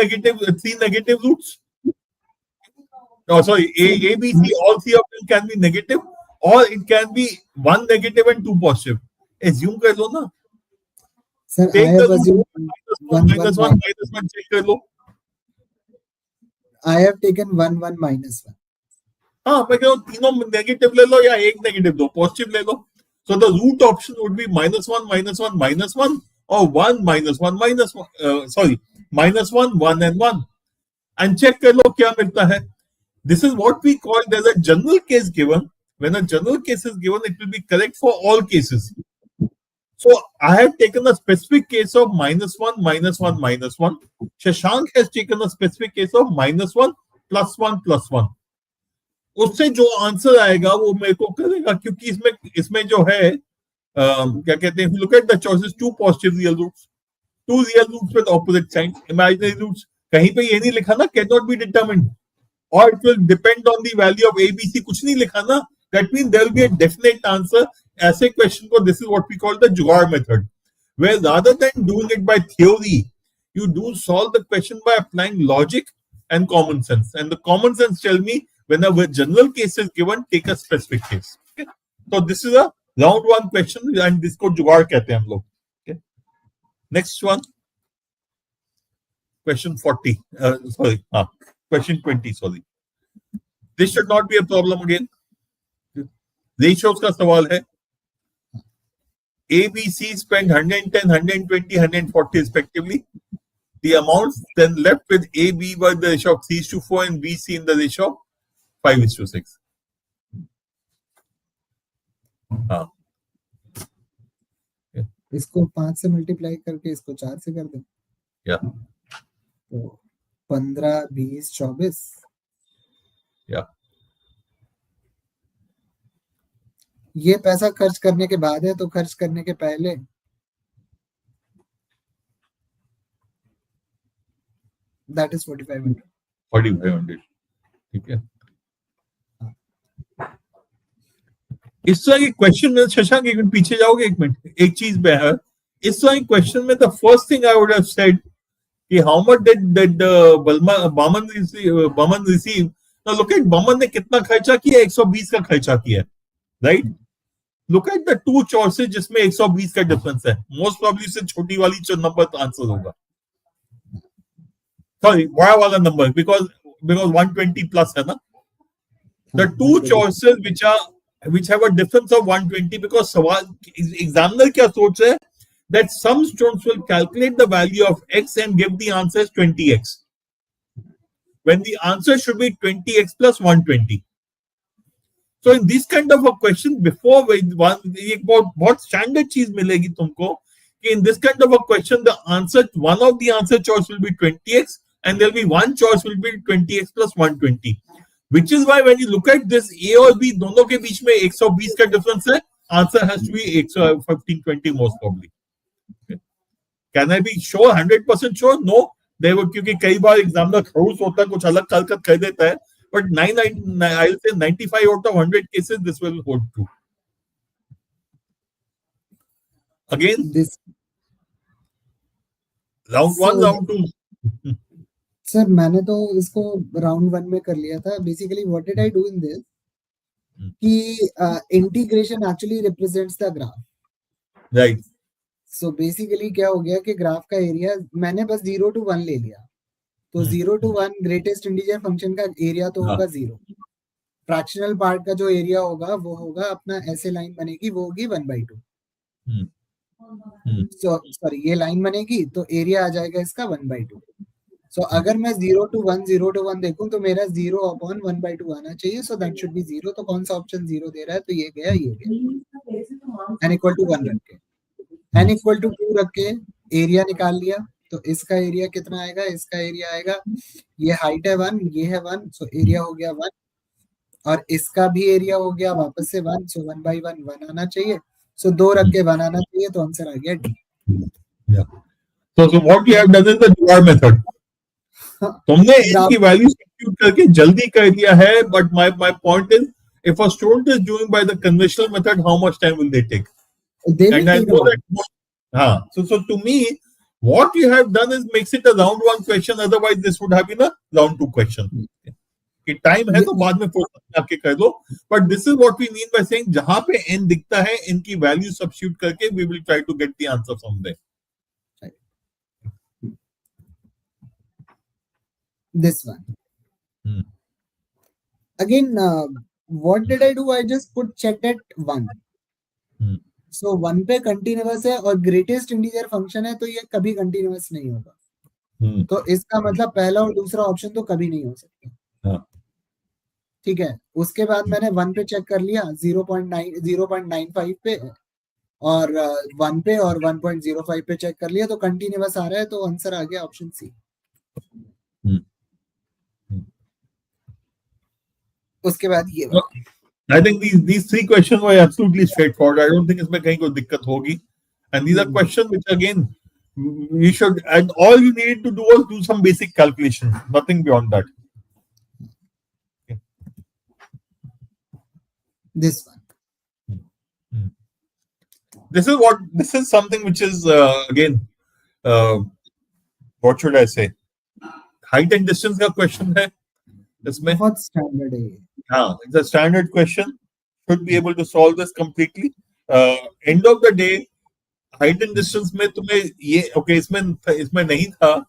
negative roots. No, sorry, A, B, C, all 3 of them can be negative, or it can be 1 negative and 2 positive. Assume कर लो ना. Sir, I have assumed minus one, check कर लो. I have taken 1, 1, minus 1. हाँ, मैं कह रहा हूँ तीनों negative ले लो या एक नेगेटिव दो, पॉजिटिव ले लो. So the root option would be -1, -1, -1, or 1, -1, -1. Sorry, -1, 1 and 1. And check कर लो क्या मिलता है. This is what we call, there's a general case given. When a general case is given, it will be correct for all cases. So I have taken a specific case of -1, -1, -1. Shashank has taken a specific case of -1, +1, +1. उससे जो answer आएगा वो मेरे को करेगा, क्योंकि इसमें जो है क्या कहते हैं, look at the choices, 2 positive real roots, 2 real roots with opposite signs, imaginary roots. कहीं पे ये नहीं लिखा ना cannot be determined, or it will depend on the value of ABC. कुछ नहीं लिखा ना. That means there will be a definite answer. ऐसे question को, this is what we call the जुगाड़ method, where rather than doing it by theory, you do solve the question by applying logic and common sense. And the common sense tell me when a general case is given, take a specific case. Okay? So this is a round one question, and this को जुगाड़ कहते हैं हम लोग. Okay? Next one, question 40. Question 20. Sorry. This should not be a problem again. Ratios का सवाल है. A, B, C spent 110, 120, 140 respectively. The amounts then left with A, B were the ratio of 3:4 and B, C in the ratio of 5:6. हाँ. इसको 5 से multiply करके इसको 4 से कर दें. या. तो 15, 20, 24. या. ये पैसा खर्च करने के बाद है, तो खर्च करने के पहले दैट इज 4500. 4500. ठीक है. इस तरह के क्वेश्चन में शशांक एक मिनट पीछे जाओगे, एक मिनट, एक चीज में है. इस तरह के क्वेश्चन में the first thing I would have said कि how much did Baman receive. Now look at Baman ने कितना खर्चा किया, 120 का खर्चा किया, right. Look at the two choices जिसमें 120 का डिफरेंस है. मोस्ट प्रोबेबली से छोटी वाली जो नंबर आंसर होगा, सॉरी बड़ा वाला नंबर, बिकॉज 120 प्लस है ना. The two choices which have a difference of 120, because सवाल एग्जामिनर क्या सोच रहा है, that some students will calculate the value of x and give the answer as 20x when the answer should be 20x plus 120. So in this kind of a question, before एक बहुत standard चीज मिलेगी तुमको कि in this kind of a question the answer, one of the answer choice will be 20x and there will be one choice will be 20x plus 120, which is why when you look at this A और B दोनों के बीच में 120 का difference है, answer has to be 1520 most probably. Okay. Can I be sure 100% sure? No, they would, क्योंकि कई बार examiner खड़ूस होता है, कुछ अलग हरकत कर देता है, but I'll say 95 out of 100 cases this will hold true. Again, this round 1, round 2. Sir मैंने तो इसको राउंड 1 में कर लिया था. Basically what did I do in this कि integration actually represents the graph, right. So basically क्या हो गया कि ग्राफ का एरिया मैंने बस 0 to 1 ले लिया. तो 0 to 1 ग्रेटेस्ट इंटीजर फंक्शन का एरिया तो होगा 0. फ्रैक्शनल पार्ट का जो एरिया होगा वो होगा अपना, ऐसे लाइन बनेगी वो होगी 1/2. सो सॉरी, ये लाइन बनेगी तो एरिया आ जाएगा इसका 1/2. सो अगर मैं 0 to 1 देखूं तो मेरा 0/1/2 आना चाहिए. So that should be 0. तो कौन सा ऑप्शन 0 दे रहा है, तो ये गया, ये गया. n इक्वल टू 1 रख के, n इक्वल टू 2 रख के एरिया निकाल लिया. तो इसका एरिया कितना आएगा, इसका एरिया आएगा, ये हाइट है 1, ये है 1, सो एरिया हो गया 1. और इसका भी एरिया हो गया वापस से 1, सो 1/1 1 आना चाहिए. सो 2 रख के 1 आना चाहिए, तो आंसर आ गया D. So what you have done is the jugaड़ method. तुमने इनकी वैल्यू सब्स्टिट्यूट करके जल्दी कर दिया है, but my point is if a student is doing by the conventional method, how much time will they take? And I know that. So to me, what you have done is makes it a round 1 question. Otherwise, this would have been a round 2 question. कि time है तो बाद में आके कर दो. But this is what we mean by saying जहां पे n दिखता है, इनकी वैल्यू सब्स्टिट्यूट करके we will try to get the answer from there. This one. Again, what did I do? I just put checked at 1. So 1 पे continuous है और greatest integer function है, तो ये कभी कंटिन्यूअस नहीं होगा. तो इसका मतलब पहला और दूसरा ऑप्शन तो कभी नहीं हो सकता. ठीक है. उसके बाद मैंने 1 पे चेक कर लिया, 0.95 पे, और 1 पे और 1.05 पे चेक कर लिया, तो कंटिन्यूअस आ रहा है, तो आंसर आ गया ऑप्शन सी. उसके बाद ये I think these 3 questions were absolutely straightforward. I don't think इसमें कहीं कोई दिक्कत होगी. And these are questions which again you should, and all you need to do was do some basic calculation, nothing beyond that. Okay. This one. This is something which is again what should I say, height and distance का question है. इसमें बहुत standard है ये. हाँ, it's a standard question. Should be able to solve this completely. End of the day, height and distance में तुम्हें ये okay इसमें नहीं था,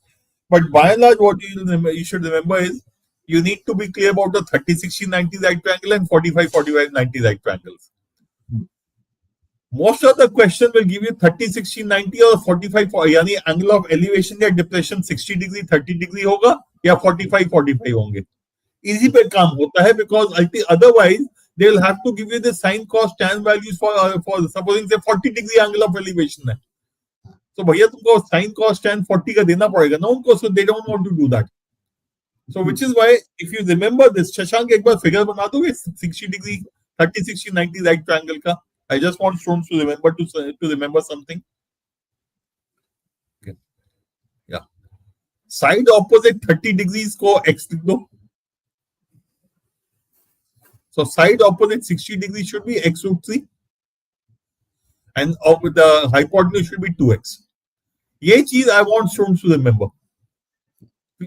but by and large what you should remember is you need to be clear about the 30-60-90 right triangle and 45-45-90 right triangles. Most of the question will give you 30-60-90 or 45 यानी angle of elevation या depression 60 degree 30 degree होगा या 45-45 होंगे. Easy पे काम होता है because otherwise they will have to give you the sine cos tan values for supposing say 40 degree angle of elevation है. So भैया तुमको sine cos tan 40 का देना पड़ेगा ना उनको, so they don't want to do that. So which is why if you remember this, Shashank एक बार figure बना दोगे 60 degree 30-60-90 right triangle का. I just want students to remember something. Okay. Yeah. Side opposite 30 degrees को x लिख दो. So side opposite 60 degrees should be x root 3. And the hypotenuse should be 2x. ये चीज I want students to remember.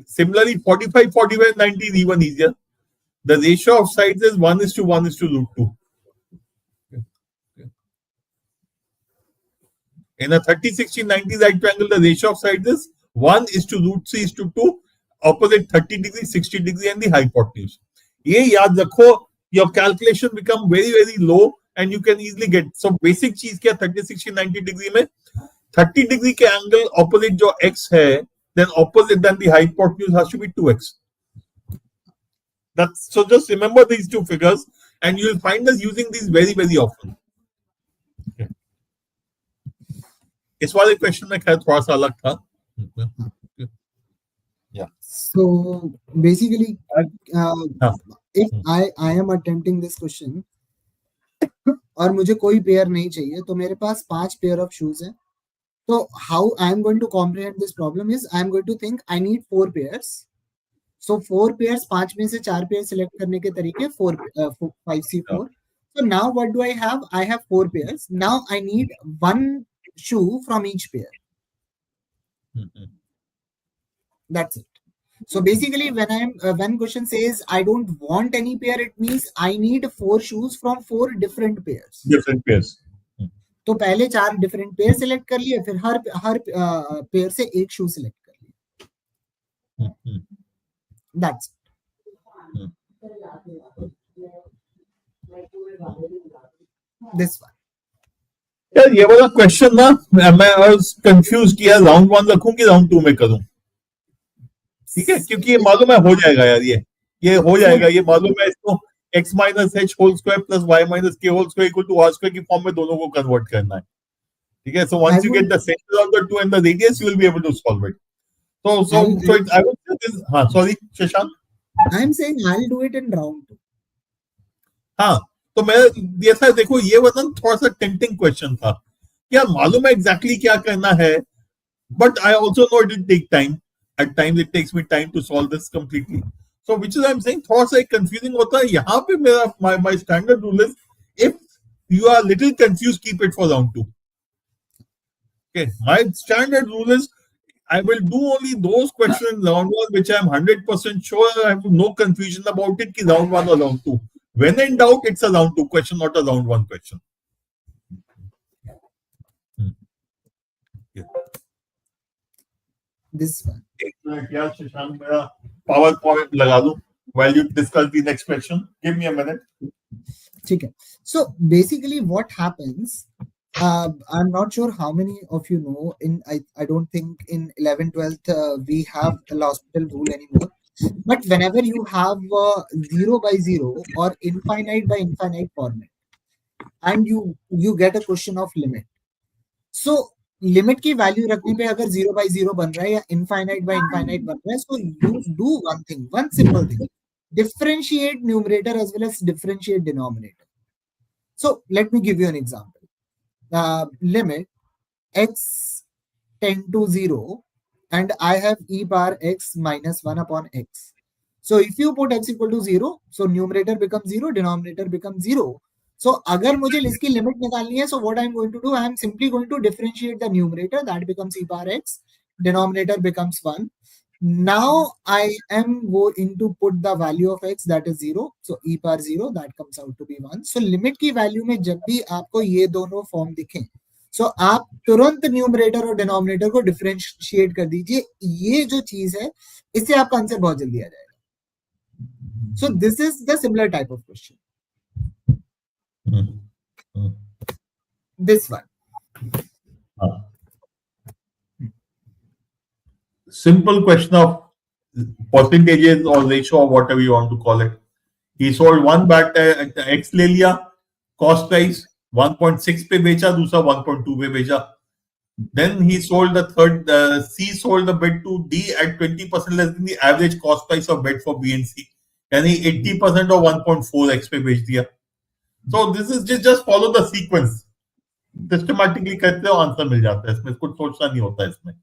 Similarly, 45-45-90 is even easier. The ratio of sides is 1:1:√2. In a 30-60-90 right triangle, the ratio of sides is 1:√3:2, opposite 30 degree, 60 degree, and the hypotenuse. ये याद रखो, your calculation become very, very low and you can easily get. So basic चीज क्या 30-60-90 degree में 30 degree के angle opposite जो x है, then opposite than the hypotenuse has to be 2x. That's so just remember these two figures and you will find us using these very, very often. Okay. इस वाले question में खैर थोड़ा सा अलग था. Yeah. So basically, if I am attempting this question और मुझे कोई पेयर नहीं चाहिए तो मेरे पास 5 पेयर ऑफ शूज हैं. तो how I am going to comprehend this problem is I am going to think I need 4 pairs. So 4 pairs, 5 में से 4 पेयर सिलेक्ट करने के तरीके 5C4. So now what do I have? I have 4 pairs. Now I need 1 shoe from each pair. That's it. So basically, when question says I don't want any pair, it means I need 4 shoes from 4 different pairs. Different pairs. तो पहले 4 different pair select कर लिए, फिर हर pair से एक शू select कर लिया. That's it. This one. यार ये वाला क्वेश्चन ना मैं कंफ्यूज किया, राउंड 1 रखूं कि राउंड 2 में करूं. ठीक है, क्योंकि ये मालूम है हो जाएगा यार, ये हो जाएगा, ये मालूम है इसको x minus h whole square plus y minus k whole square equal to r square की फॉर्म में दोनों को कन्वर्ट करना है. ठीक है, so once you get the center of the two and the radius, you will be able to solve it. So I would say this. हाँ, sorry Shashank. I am saying I'll do it in round 2. हाँ, तो मैं ये था, देखो ये वतन थोड़ा सा टेंटिंग क्वेश्चन था, क्या मालूम है एग्जैक्टली क्या करना है, but I also know it will take time. At times it takes me time to solve this completely. So which is I'm saying थोड़ा सा confusing होता है. यहाँ पे मेरा my standard rule is if you are little confused, keep it for round 2. Okay, my standard rule is I will do only those questions in round 1 which I am 100% sure I have no confusion about it कि round 1 or round 2. When in doubt, it's a round 2 question, not a round 1 question. Yeah. This one. एक minute यार शशांक, मेरा power point लगा दूं while you discuss the next question. Give me a minute. ठीक है. So basically what happens, I'm not sure how many of you know, I don't think in 11th 12th we have the hospital rule anymore, but whenever you have 0 by 0 or infinite by infinite format and you get a question of limit, so limit की value रखने पे अगर 0 by 0 बन रहा है या infinite bye infinite बन रहा है, so you do one simple thing, differentiate numerator as well as differentiate denominator. So let me give you an example. Limit x tend to 0 and I have e power x minus 1 upon x. So if you put x equal to 0, so numerator becomes 0, denominator becomes 0. So अगर मुझे इसकी limit निकालनी है, so what I am going to do, I am simply going to differentiate the numerator, that becomes e power x, denominator becomes 1. Now I am going to put the value of x that is 0. So e power 0 that comes out to be 1. So limit की value में जब भी आपको ये दोनों form दिखें, सो आप तुरंत न्यूमरेटर और डिनोमिनेटर को डिफरेंशिएट कर दीजिए. ये जो चीज है इससे आपका आंसर बहुत जल्दी आ जाएगा. So this is the similar type of question. This one. Simple question of percentages or ratio or whatever you want to call it. He sold one bat at X ले लिया, cost price 1.6 पे बेचा, दूसरा 1.2 पे बेचा. Then he sold the third, C sold the bid to D at 20% less than the average cost price of bid for B and C. यानी 80% और 1.4x पे बेच दिया. So this is just follow the sequence. Systematically करते हो answer मिल जाता है. इसमें कुछ सोचना नहीं होता है इसमें.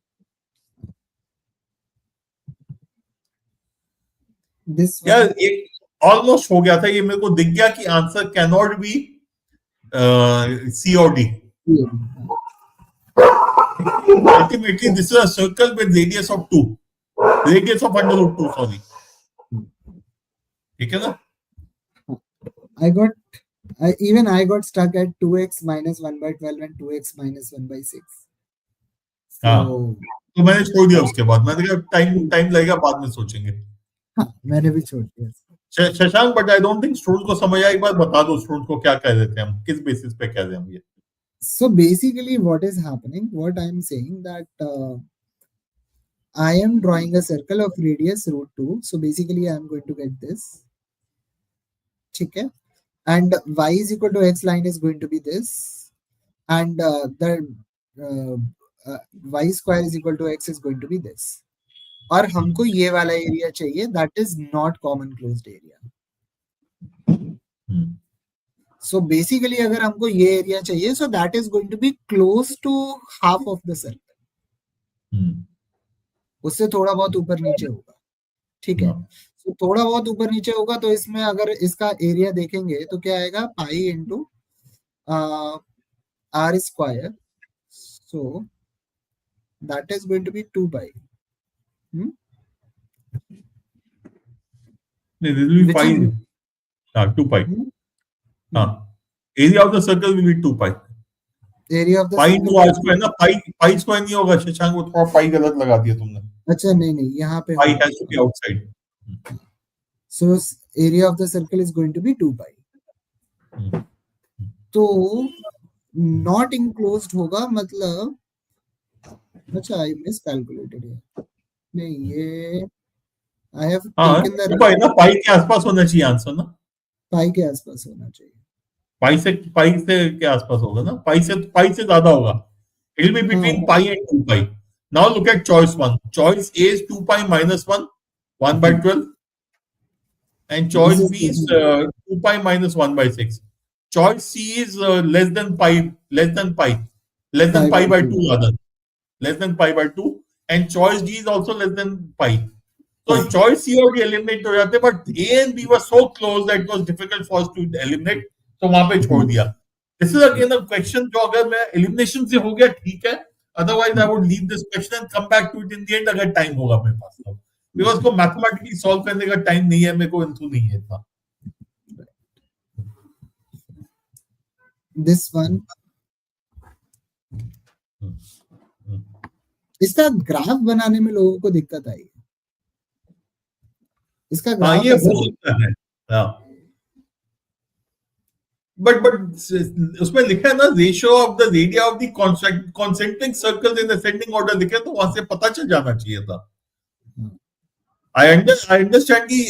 यार एक ऑलमोस्ट हो गया था. ये मेरे को दिख गया कि answer can not be C और D. Ultimately, this is a circle with radius of 2. Radius of under root 2, sorry. ठीक है ना? I got stuck at 2x minus 1 by 12 and 2x minus 1 by 6. तो मैंने छोड़ दिया उसके बाद. मैंने कहा टाइम लगेगा, बाद में सोचेंगे. हाँ, मैंने भी छोड़ दिया. Shashank, but I don't think student को समझ आया. एक बार बता दो स्टूडेंट को क्या कह रहे थे हम, किस बेसिस पे कह रहे हैं हम ये. So basically what is happening, what I am saying that I am drawing a circle of radius root 2. So basically I am going to get this. ठीक है. And y is equal to x line is going to be this. And y square is equal to x is going to be this. और हमको ये वाला area चाहिए, that is not common closed area. So basically अगर हमको ये area चाहिए, so that is going to be close to half of the circle. उससे थोड़ा बहुत ऊपर नीचे होगा. ठीक है. तो थोड़ा बहुत ऊपर नीचे होगा, तो इसमें अगर इसका एरिया देखेंगे तो क्या आएगा, pi into r square. So that is going to be 2 pi. This will be pi. 2 pi. Area of the circle will be 2 pi. Area of the pi into r square ना, pi square नहीं होगा शशांक, वो थोड़ा pi गलत लगा दिया तुमने. अच्छा नहीं यहाँ पे pi has to be outside. So area of the circle is going to be 2 pi. तो not enclosed होगा, मतलब अच्छा I miscalculated here. नहीं ये I have taken the pi ना, pi के आसपास होना चाहिए आंसर ना. पाई के आसपास होना चाहिए. पाई से के आसपास होगा ना. पाई से ज्यादा होगा. It will be between pi and 2 pi. Now look at choice 1. Choice A is 2 pi minus 1, 1 by 12. And choice B is 2 pi minus 1 by 6. Choice C is less than pi by 2 rather. Less than pi by 2. And choice D is also less than pi. So choice C already eliminate हो जाते, but A and B were so close that it was difficult for us to eliminate. So वहां पे छोड़ दिया. This is again a question जो अगर मैं elimination से हो गया ठीक है. Otherwise I would leave this question and come back to it in the end अगर time होगा मेरे पास तो. Because को मैथमेटिकली सॉल्व करने का टाइम नहीं है, मेरे को इंतू नहीं है इतना. This one. इसका ग्राफ बनाने में लोगों को दिक्कत आई. इसका ग्राफ ये हो सकता है. बट उसमें लिखा है ना, ratio of the radii of the concentric circles in ascending order लिखे, तो वहां से पता चल जाना चाहिए था. I understand the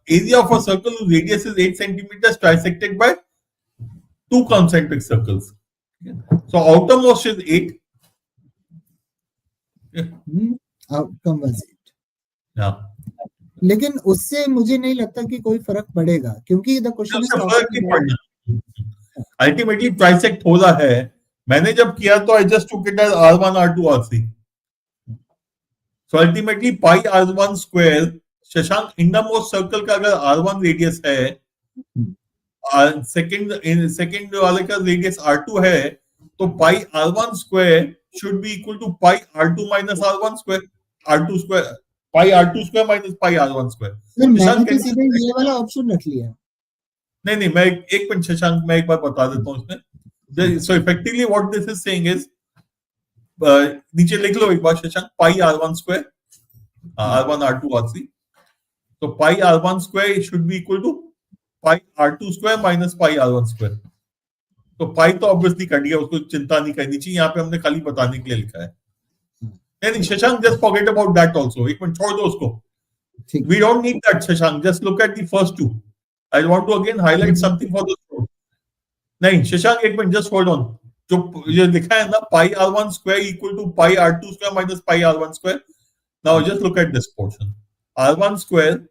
area of a circle whose radius is 8 centimeters trisected by 2 concentric circles. So outermost is 8. Outcome was 8. Yeah. लेकिन उससे मुझे नहीं लगता कि कोई फर्क पड़ेगा, क्योंकि द क्वेश्चन इज फर्क नहीं पड़ना. अल्टीमेटली ट्राइसेक्ट हो रहा है. मैंने जब किया तो I just took it as R1, R2, R3. So ultimately pi r1 square, Shashank innermost circle का अगर r1 रेडियस है, सेकंड वाले का रेडियस r2 है, तो pi r1 square should be equal to pi r2 minus r1 square, r2 square pi R2 square minus pi R1 square. Sir मैंने तो सीधे ये वाला ऑप्शन रख लिया। नहीं मैं एक मिनट शशांक, मैं एक बार बता देता हूँ इसमें। सो effectively what this is saying is, नीचे लिख लो एक बार शशांक, पाई R1 square, R1 R2 R3, तो pi R1 square should be equal to pi R2 square minus pi R1 square. तो पाई तो ऑब्वियसली कट गया, उसको चिंता नहीं करनी चाहिए, यहाँ पे हमने खाली बताने के लिए लिखा है। नहीं Shashank, just forget about that also, एक मिनट छोड़ दो उसको, we don't need that Shashank, just look at the first two. I want to again highlight something for the, नहीं शशांक एक मिनट, जस्ट होल्ड ऑन, जो ये लिखा है ना pi R1 square equal to pi R2 square minus pi R1 square, now just look at this portion, R1 square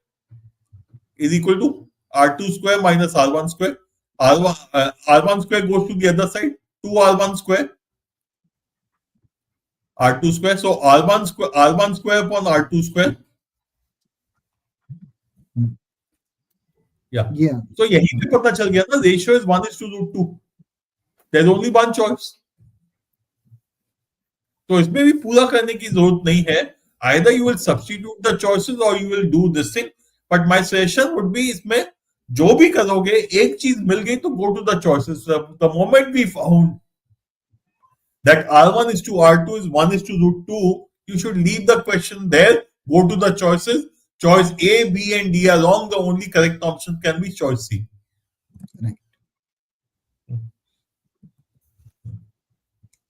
is equal to R2 square minus R1 square. R1 square goes to the other side, 2R1 square, R2 square. So R1 square upon R2 square. Yeah. So यही पे पता चल गया ना, ratio is 1:√2. There's only one choice. तो इसमें भी पूरा करने की जरूरत नहीं है. Either you will substitute the choices or you will do this thing. But my suggestion would be, इसमें जो भी करोगे एक चीज मिल गई तो go to the choices. The moment we found that R1 is to R2 is 1:√2, you should leave the question there, go to the choices. Choice A, B and D are wrong. The only correct option can be choice C. Right.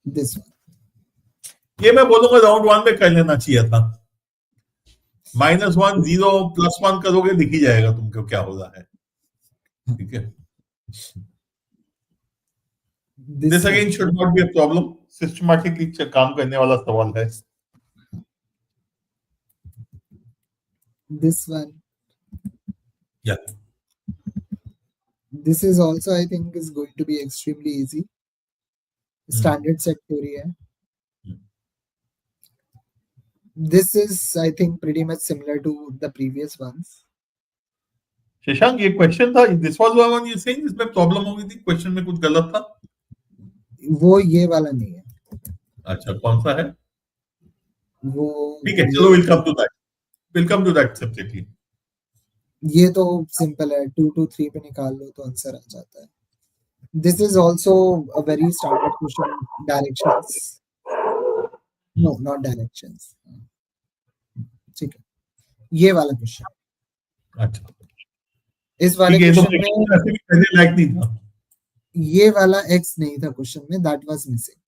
This one. ये मैं बोलूंगा round 1 में कर लेना चाहिए था. -1 0 +1 करोगे दिख ही जाएगा तुमको क्या हो रहा है. ठीक है. This again should not be a problem. Systematically काम करने वाला सवाल है. This one. Yeah. This is also, I think, is going to be extremely easy. Standard set theory है. This is, I think, pretty much similar to the previous ones. Shashank ये question था, this was the one you saying इसमें problem हो गई थी, question में कुछ गलत था. वो ये वाला नहीं है. अच्छा कौन सा है? वो ठीक है चलो, we'll come to that separately. ये तो सिंपल है, 2 to 3 पे निकाल लो तो आंसर आ जाता है. This is also a very standard question. Directions. No, not directions. ठीक है. ये वाला क्वेश्चन. अच्छा. इस वाले क्वेश्चन में ऐसे भी पहले लायक नहीं था. ये वाला x नहीं था क्वेश्चन में, that was missing.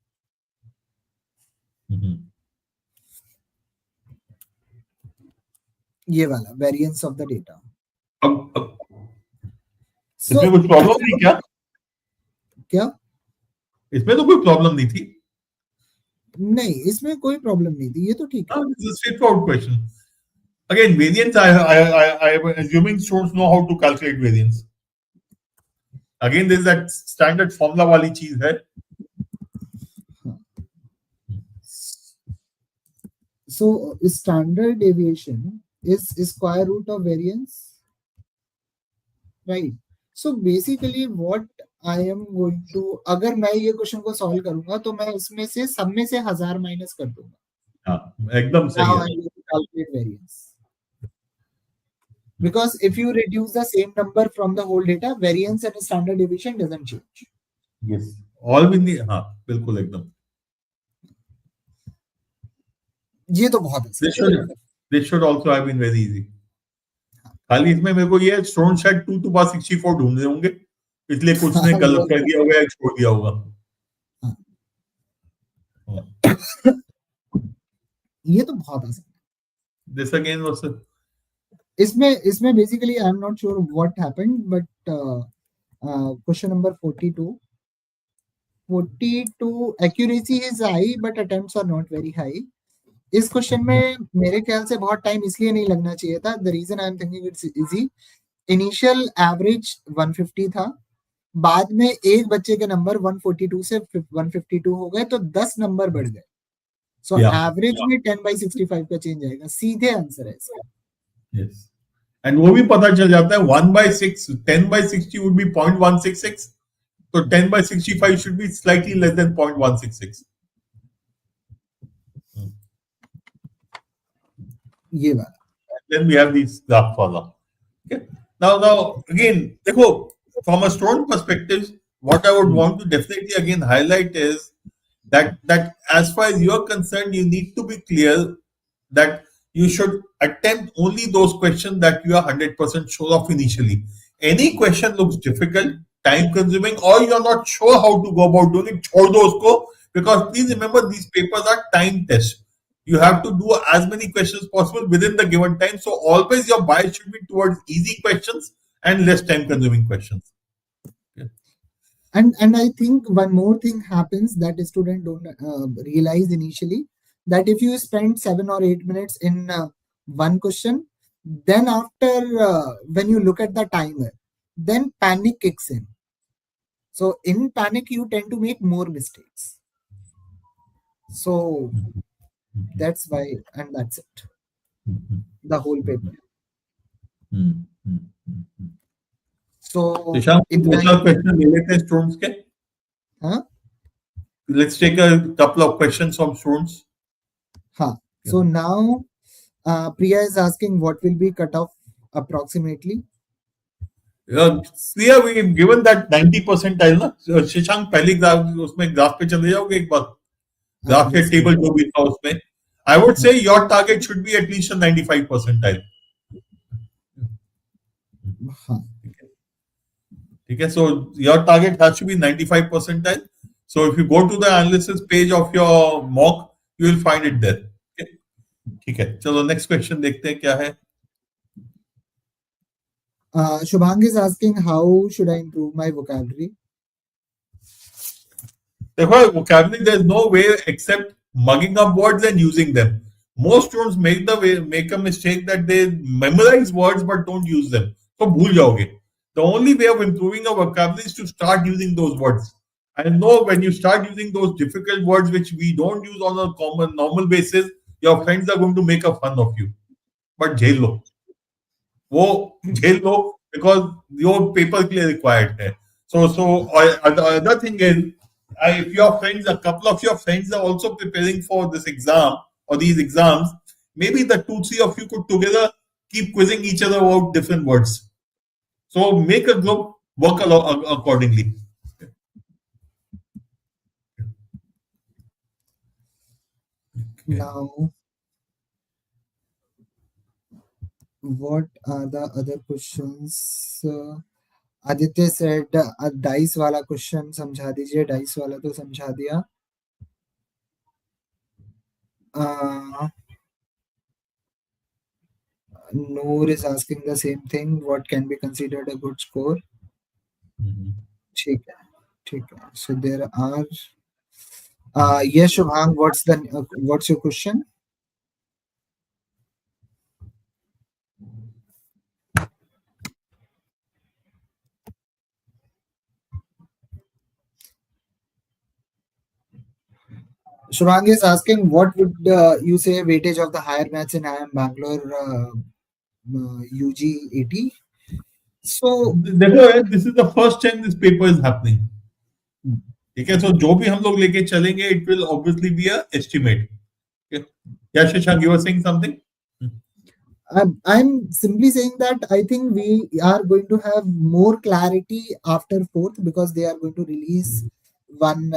ये वाला variance of the data. अब इसमें कुछ प्रॉब्लम नहीं क्या? क्या? इसमें तो कोई प्रॉब्लम नहीं थी. नहीं, इसमें कोई प्रॉब्लम नहीं थी, ये तो ठीक है. This is a straightforward question. Again, variance, I am assuming students know how to calculate variance. Again, there is that standard formula वाली चीज है. So standard deviation is square root of variance, right? So basically what I am going to, अगर मैं ये question को solve करूंगा तो मैं इसमें से सब में से 1000 माइनस कर दूंगा. हाँ, एकदम सही है. Now I will calculate variance. Because if you reduce the same number from the whole data, variance and standard deviation doesn't change. Yes, all with the, हाँ बिल्कुल एकदम. ये तो बहुत आसान है. This should also have been very easy. खाली इसमें मेरे को ये स्टोन शायद 2 to 64 ढूंढने होंगे, इसलिए कुछ ने गलत कर दिया होगा या छोड़ दिया होगा. ये तो बहुत आसान है. This again was इसमें basically I am not sure what happened, but question number 42 accuracy is high but attempts are not very high. इस क्वेश्चन में मेरे ख्याल से बहुत टाइम इसलिए नहीं लगना चाहिए था. The reason I am thinking it's easy. Initial average 150 था, बाद में एक बच्चे के नंबर 142 से 152 हो गए तो 10 नंबर बढ़ गए. So एवरेज में 10/65 का चेंज आएगा. सीधे आंसर है इसका. Yes. And वो भी पता चल जाता है 1/6, 10/60 would be 0.166. So 10/65 should be slightly less than 0.166. ये वाला. Then we have these graph wala. Okay. Now again, देखो, from a student perspective, what I would want to definitely again highlight is that as far as you're concerned, you need to be clear that you should attempt only those questions that you are 100% sure of initially. Any question looks difficult, time consuming, or you're not sure how to go about doing it, छोड़ दो उसको, because please remember these papers are time tests. You have to do as many questions possible within the given time. So always your bias should be towards easy questions and less time consuming questions. And I think one more thing happens that the student don't realize initially, that if you spend 7 or 8 minutes in one question, then after when you look at the timer, then panic kicks in. So in panic you tend to make more mistakes. So that's why, and that's it, the whole paper. So Shashank, Ibrahim, question ले लेते हैं students के. huh? Let's take a couple of questions from students. Huh. So now Priya is asking what will be cut off approximately. Priya, we've given that 90 percentile ना. शशांक पहली graph उसमें graph पे चले जाओगे एक बार. ग्राफ के टेबल जो भी था उसमें. I would say your target should be at least a 95 percentile. Okay, so your target has to be 95 percentile. So if you go to the analysis page of your mock, you will find it there. Okay, ठीक है. चलो next question देखते हैं क्या है. Shubhang is asking how should I improve my vocabulary? देखो, vocabulary there is no way except mugging up words and using them. Most students make a mistake that they memorize words but don't use them. So भूल जाओगे. The only way of improving our vocabulary is to start using those words. I know when you start using those difficult words which we don't use on a common normal basis, your friends are going to make a fun of you. But झेल लो. वो झेल लो because your paper के लिए required है. So the other thing is, if your friends, a couple of your friends are also preparing for this exam or these exams, maybe the 2-3 of you could together keep quizzing each other about different words. So make a group, work accordingly. Now, what are the other questions? Aditya said dice वाला question समझा दीजिए. Dice वाला तो समझा दिया. Noor is asking the same thing. What can be considered a good score? ठीक है. So there are. Yes, Shubhang. What's your question? Shubhang is asking what would you say weightage of the higher maths in IIM Bangalore UG 80? So this is the first time this paper is happening. ठीक है, so जो भी हम लोग लेके चलेंगे, it will obviously be a estimate. Okay. Yeah, Shashank, you were saying something? I'm simply saying that I think we are going to have more clarity after 4th because they are going to release one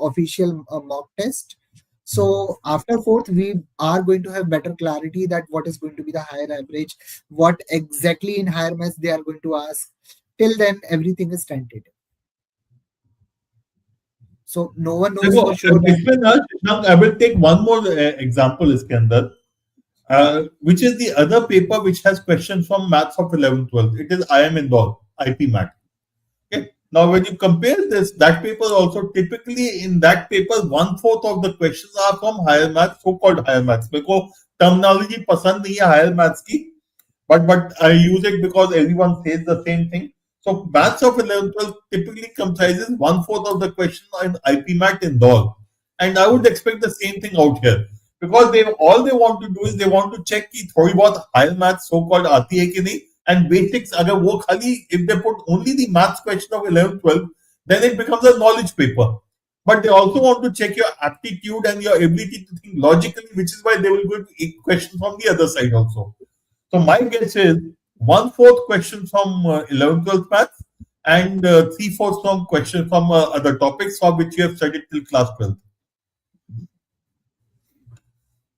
official mock test. So after 4th, we are going to have better clarity that what is going to be the higher average, what exactly in higher maths they are going to ask. Till then, everything is tentative. So no one knows for sure. I will take one more example इसके अंदर, which is the other paper which has questions from maths of 11th 12th. It is IIM Bangalore IP Math. Okay. Now when you compare that paper also, typically in that paper 1/4 of the questions are from higher maths, so-called higher maths. मेरे को terminology पसंद नहीं है higher maths की, but I use it because everyone says the same thing. So maths of 11th 12th typically comprises 1/4 of the question in IP Math Indore, and I would expect the same thing out here. Because all they want to do is they want to check कि थोड़ी बहुत higher maths so-called आती है कि नहीं, and basics अगर वो खाली, if they put only the maths question of 11th 12th, then it becomes a knowledge paper. but they also want to check your aptitude and your ability to think logically, which is why they will go to questions from the other side also. So my guess is 1/4 question from 11th, 12th maths, and 3/4 from question from other topics for which you have studied till class 12th.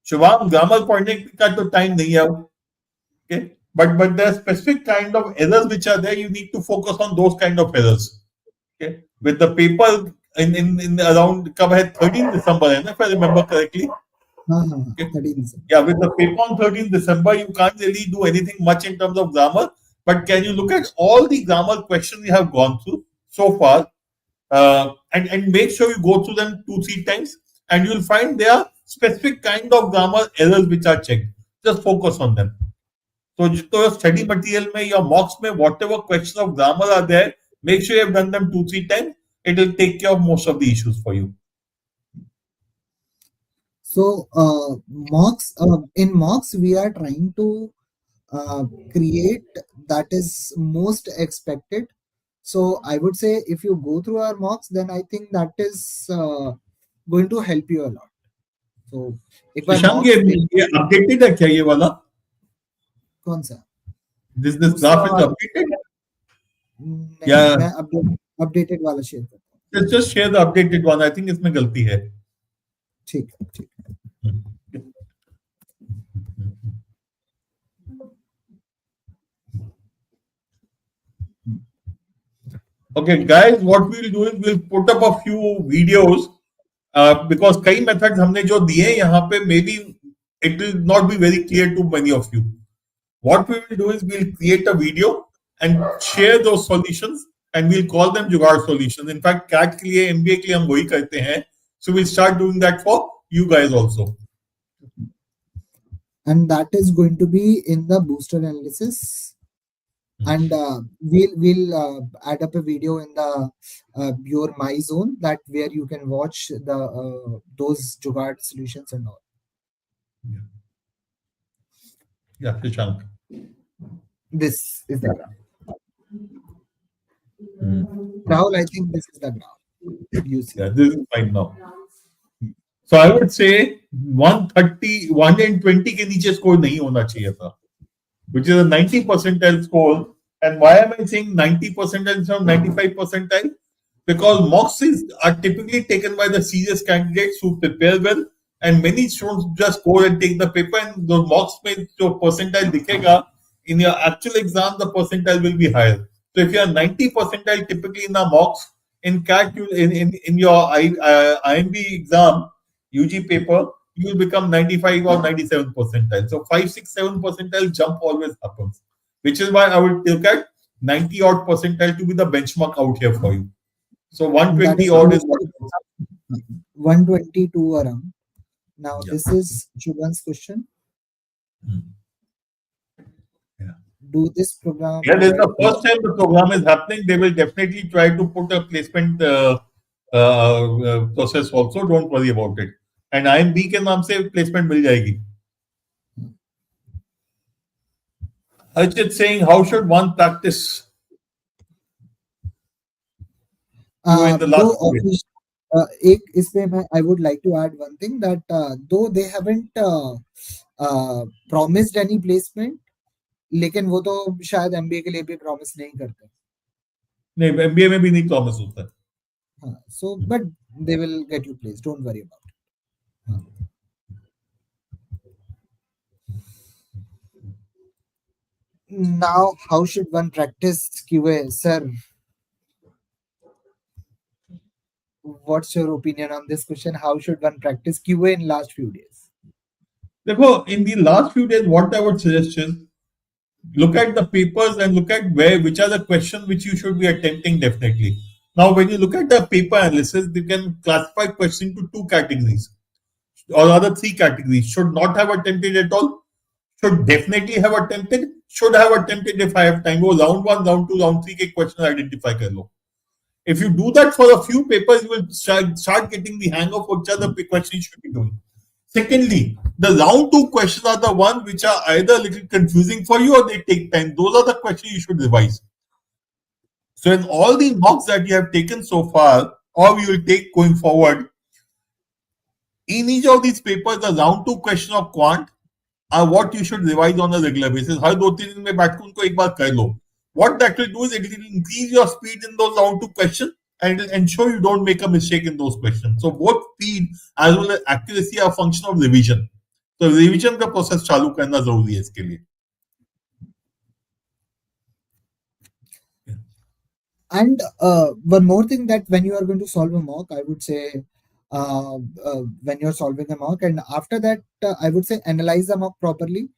Shubham, grammar पढ़ने का तो time नहीं है, okay? But there are specific kind of errors which are there. You need to focus on those kind of errors. Okay, with the paper in around कब है 13 December है ना, if I remember correctly. Okay. 13 December. Yeah, with the paper on 13 December, you can't really do anything much in terms of grammar. But can you look at all the grammar questions you have gone through so far, and make sure you go through them 2-3 times, and you will find there are specific kind of grammar errors which are checked. Just focus on them. So your study material mein, your mocks mein, whatever questions of grammar are there, make sure you have done them 2-3 times. It will take care of most of the issues for you. So in mocks, we are trying to create that is most expected. So I would say if you go through our mocks, then I think that is going to help you a lot. So एक बार Shashank, ये updated है क्या ये वाला? कौन सा? This graph is updated? नहीं, Yeah. मैं updated वाला शेयर करता हूँ. Just share the updated one. I think इसमें गलती है. ठीक. Okay, guys, what we'll do is we'll put up a few videos because कई methods हमने जो दिए यहाँ पे maybe it will not be very clear to many of you. What we will do is we'll create a video and share those solutions and we'll call them जुगाड़ solutions. In fact, CAT के लिए MBA के लिए हम वही करते हैं. So we'll start doing that for you guys also. And that is going to be in the booster analysis. And we'll add up a video in the your my zone that where you can watch the those jugaad solutions and all. Yeah, Shashank. This is the graph. Rahul, I think this is the graph. You see. Yeah, this is fine now. So I would say 130, 120 के नीचे score नहीं होना चाहिए था, which is a 90 percentile score. And why am I saying 90 percentile instead of 95 percentile? Because mocks are typically taken by the serious candidates who prepare well, and many students just go and take the paper, and the mocks में जो percentile दिखेगा, in your actual exam the percentile will be higher. So if you are 90 percentile typically in the mocks, in CAT in your IMB exam UG paper, you will become 95 or 97 percentile. So 5, 6, 7 percentile jump always happens, which is why I would look at 90 odd percentile to be the benchmark out here for you. So 120 odd is 122 around. Now Yeah. this is Shubhan's question. Yeah. Do this program. Yeah, this is the first time the program is happening. They will definitely try to put a placement process also. Don't worry about it. And IIM के नाम से placement मिल जाएगी. Archit saying, how should one practice? In the last I would like to add one thing that though they haven't promised any placement, लेकिन वो तो शायद MBA के लिए भी promise नहीं करते. नहीं, MBA में भी नहीं promise होता है. हाँ, so but they will get you placed. Don't worry about it. Now, how should one practice QA, sir? What's your opinion on this question? How should one practice QA in last few days? देखो, in the last few days, what I would suggest is look at the papers and look at which are the questions which you should be attempting definitely. Now, when you look at the paper analysis, you can classify questions into 2 categories, or rather 3 categories. Should not have attempted at all, should definitely have attempted, should have attempted if I have time. Go round 1, round 2, round 3 के questions identify कर लो. If you do that for a few papers, you will start getting the hang of which are the questions you should be doing. Secondly, the round 2 questions are the ones which are either a little confusing for you or they take time. Those are the questions you should revise. So in all the mocks that you have taken so far, or we will take going forward. In each of these papers, the round 2 question of quant are what you should revise on a regular basis. हर 2-3 दिन में बैठ के उनको एक बार कर लो. What that will do is it will increase your speed in those round 2 questions and it will ensure you don't make a mistake in those questions. So both speed as well as accuracy are a function of revision. So revision का process चालू करना जरूरी है इसके लिए. And one more thing, that when you are going to solve a mock, I would say when you're solving a mock, and after that, I would say analyze the mock properly.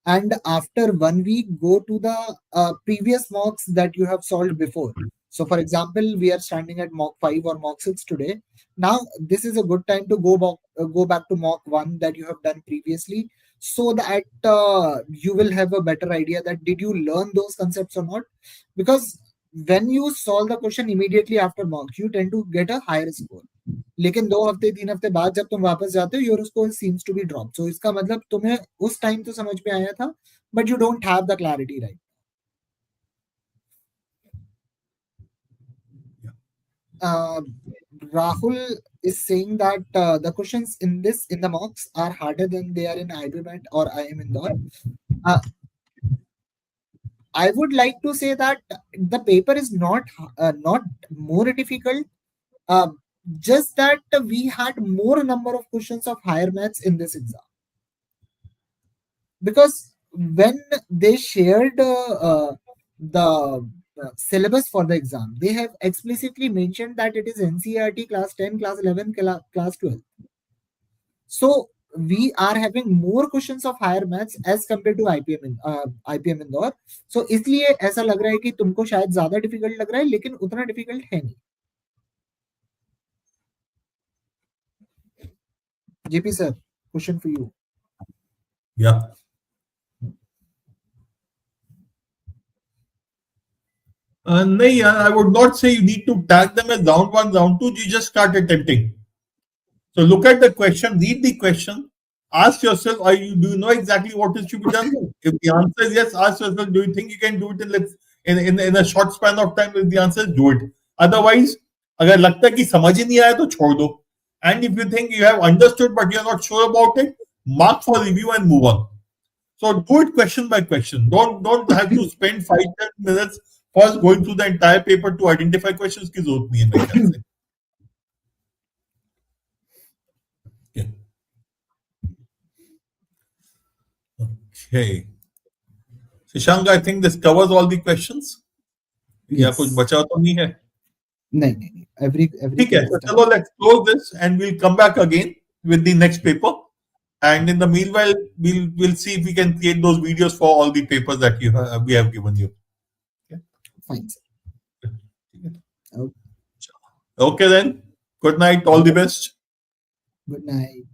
And after 1 week, go to the previous mocks that you have solved before. So, for example, we are standing at mock 5 or mock 6 today. Now, this is a good time to go back to mock 1 that you have done previously, so that you will have a better idea that did you learn those concepts or not. Because when you solve the question immediately after mock, you tend to get a higher score. लेकिन 2 हफ्ते 3 हफ्ते बाद जब तुम वापस जाते हो, your score seems to be drop. So इसका मतलब तुम्हें उस टाइम तो समझ में आया था, but you don't have the clarity right. Rahul is saying that the questions in the mocks are harder than they are in IIM or IIM Indore. I would like to say that the paper is not more difficult. Just that we had more number of questions of higher maths in this exam, because when they shared the syllabus for the exam, they have explicitly mentioned that it is NCERT class 10, class 11, class 12. So we are having more questions of higher maths as compared to IPM Indore. So इसलिए ऐसा लग रहा है कि तुमको शायद ज्यादा difficult लग रहा है, लेकिन उतना डिफिकल्ट है नहीं. JP sir, question for you. Yeah. No, I would not say you need to tag them as round 1, round 2. You just start attempting. So look at the question, read the question, ask yourself, do you know exactly what is to be done? If the answer is yes, ask yourself, do you think you can do it in a short span of time? If the answer is do it. Otherwise, अगर लगता है कि समझ ही नहीं आया तो छोड़ दो. And if you think you have understood but you are not sure about it, mark for review and move on. So do it question by question. Don't have to spend 5-10 minutes first going through the entire paper to identify questions की जरूरत नहीं है मेरे ख्याल से. Okay. Shashank, I think this covers all the questions. या कुछ बचा तो नहीं है? नहीं. Every ठीक है, so चलो let's close this and we'll come back again with the next paper. And in the meanwhile, we'll see if we can create those videos for all the papers that we have given you. Okay. Fine. Okay then. Good night. All the best. Good night.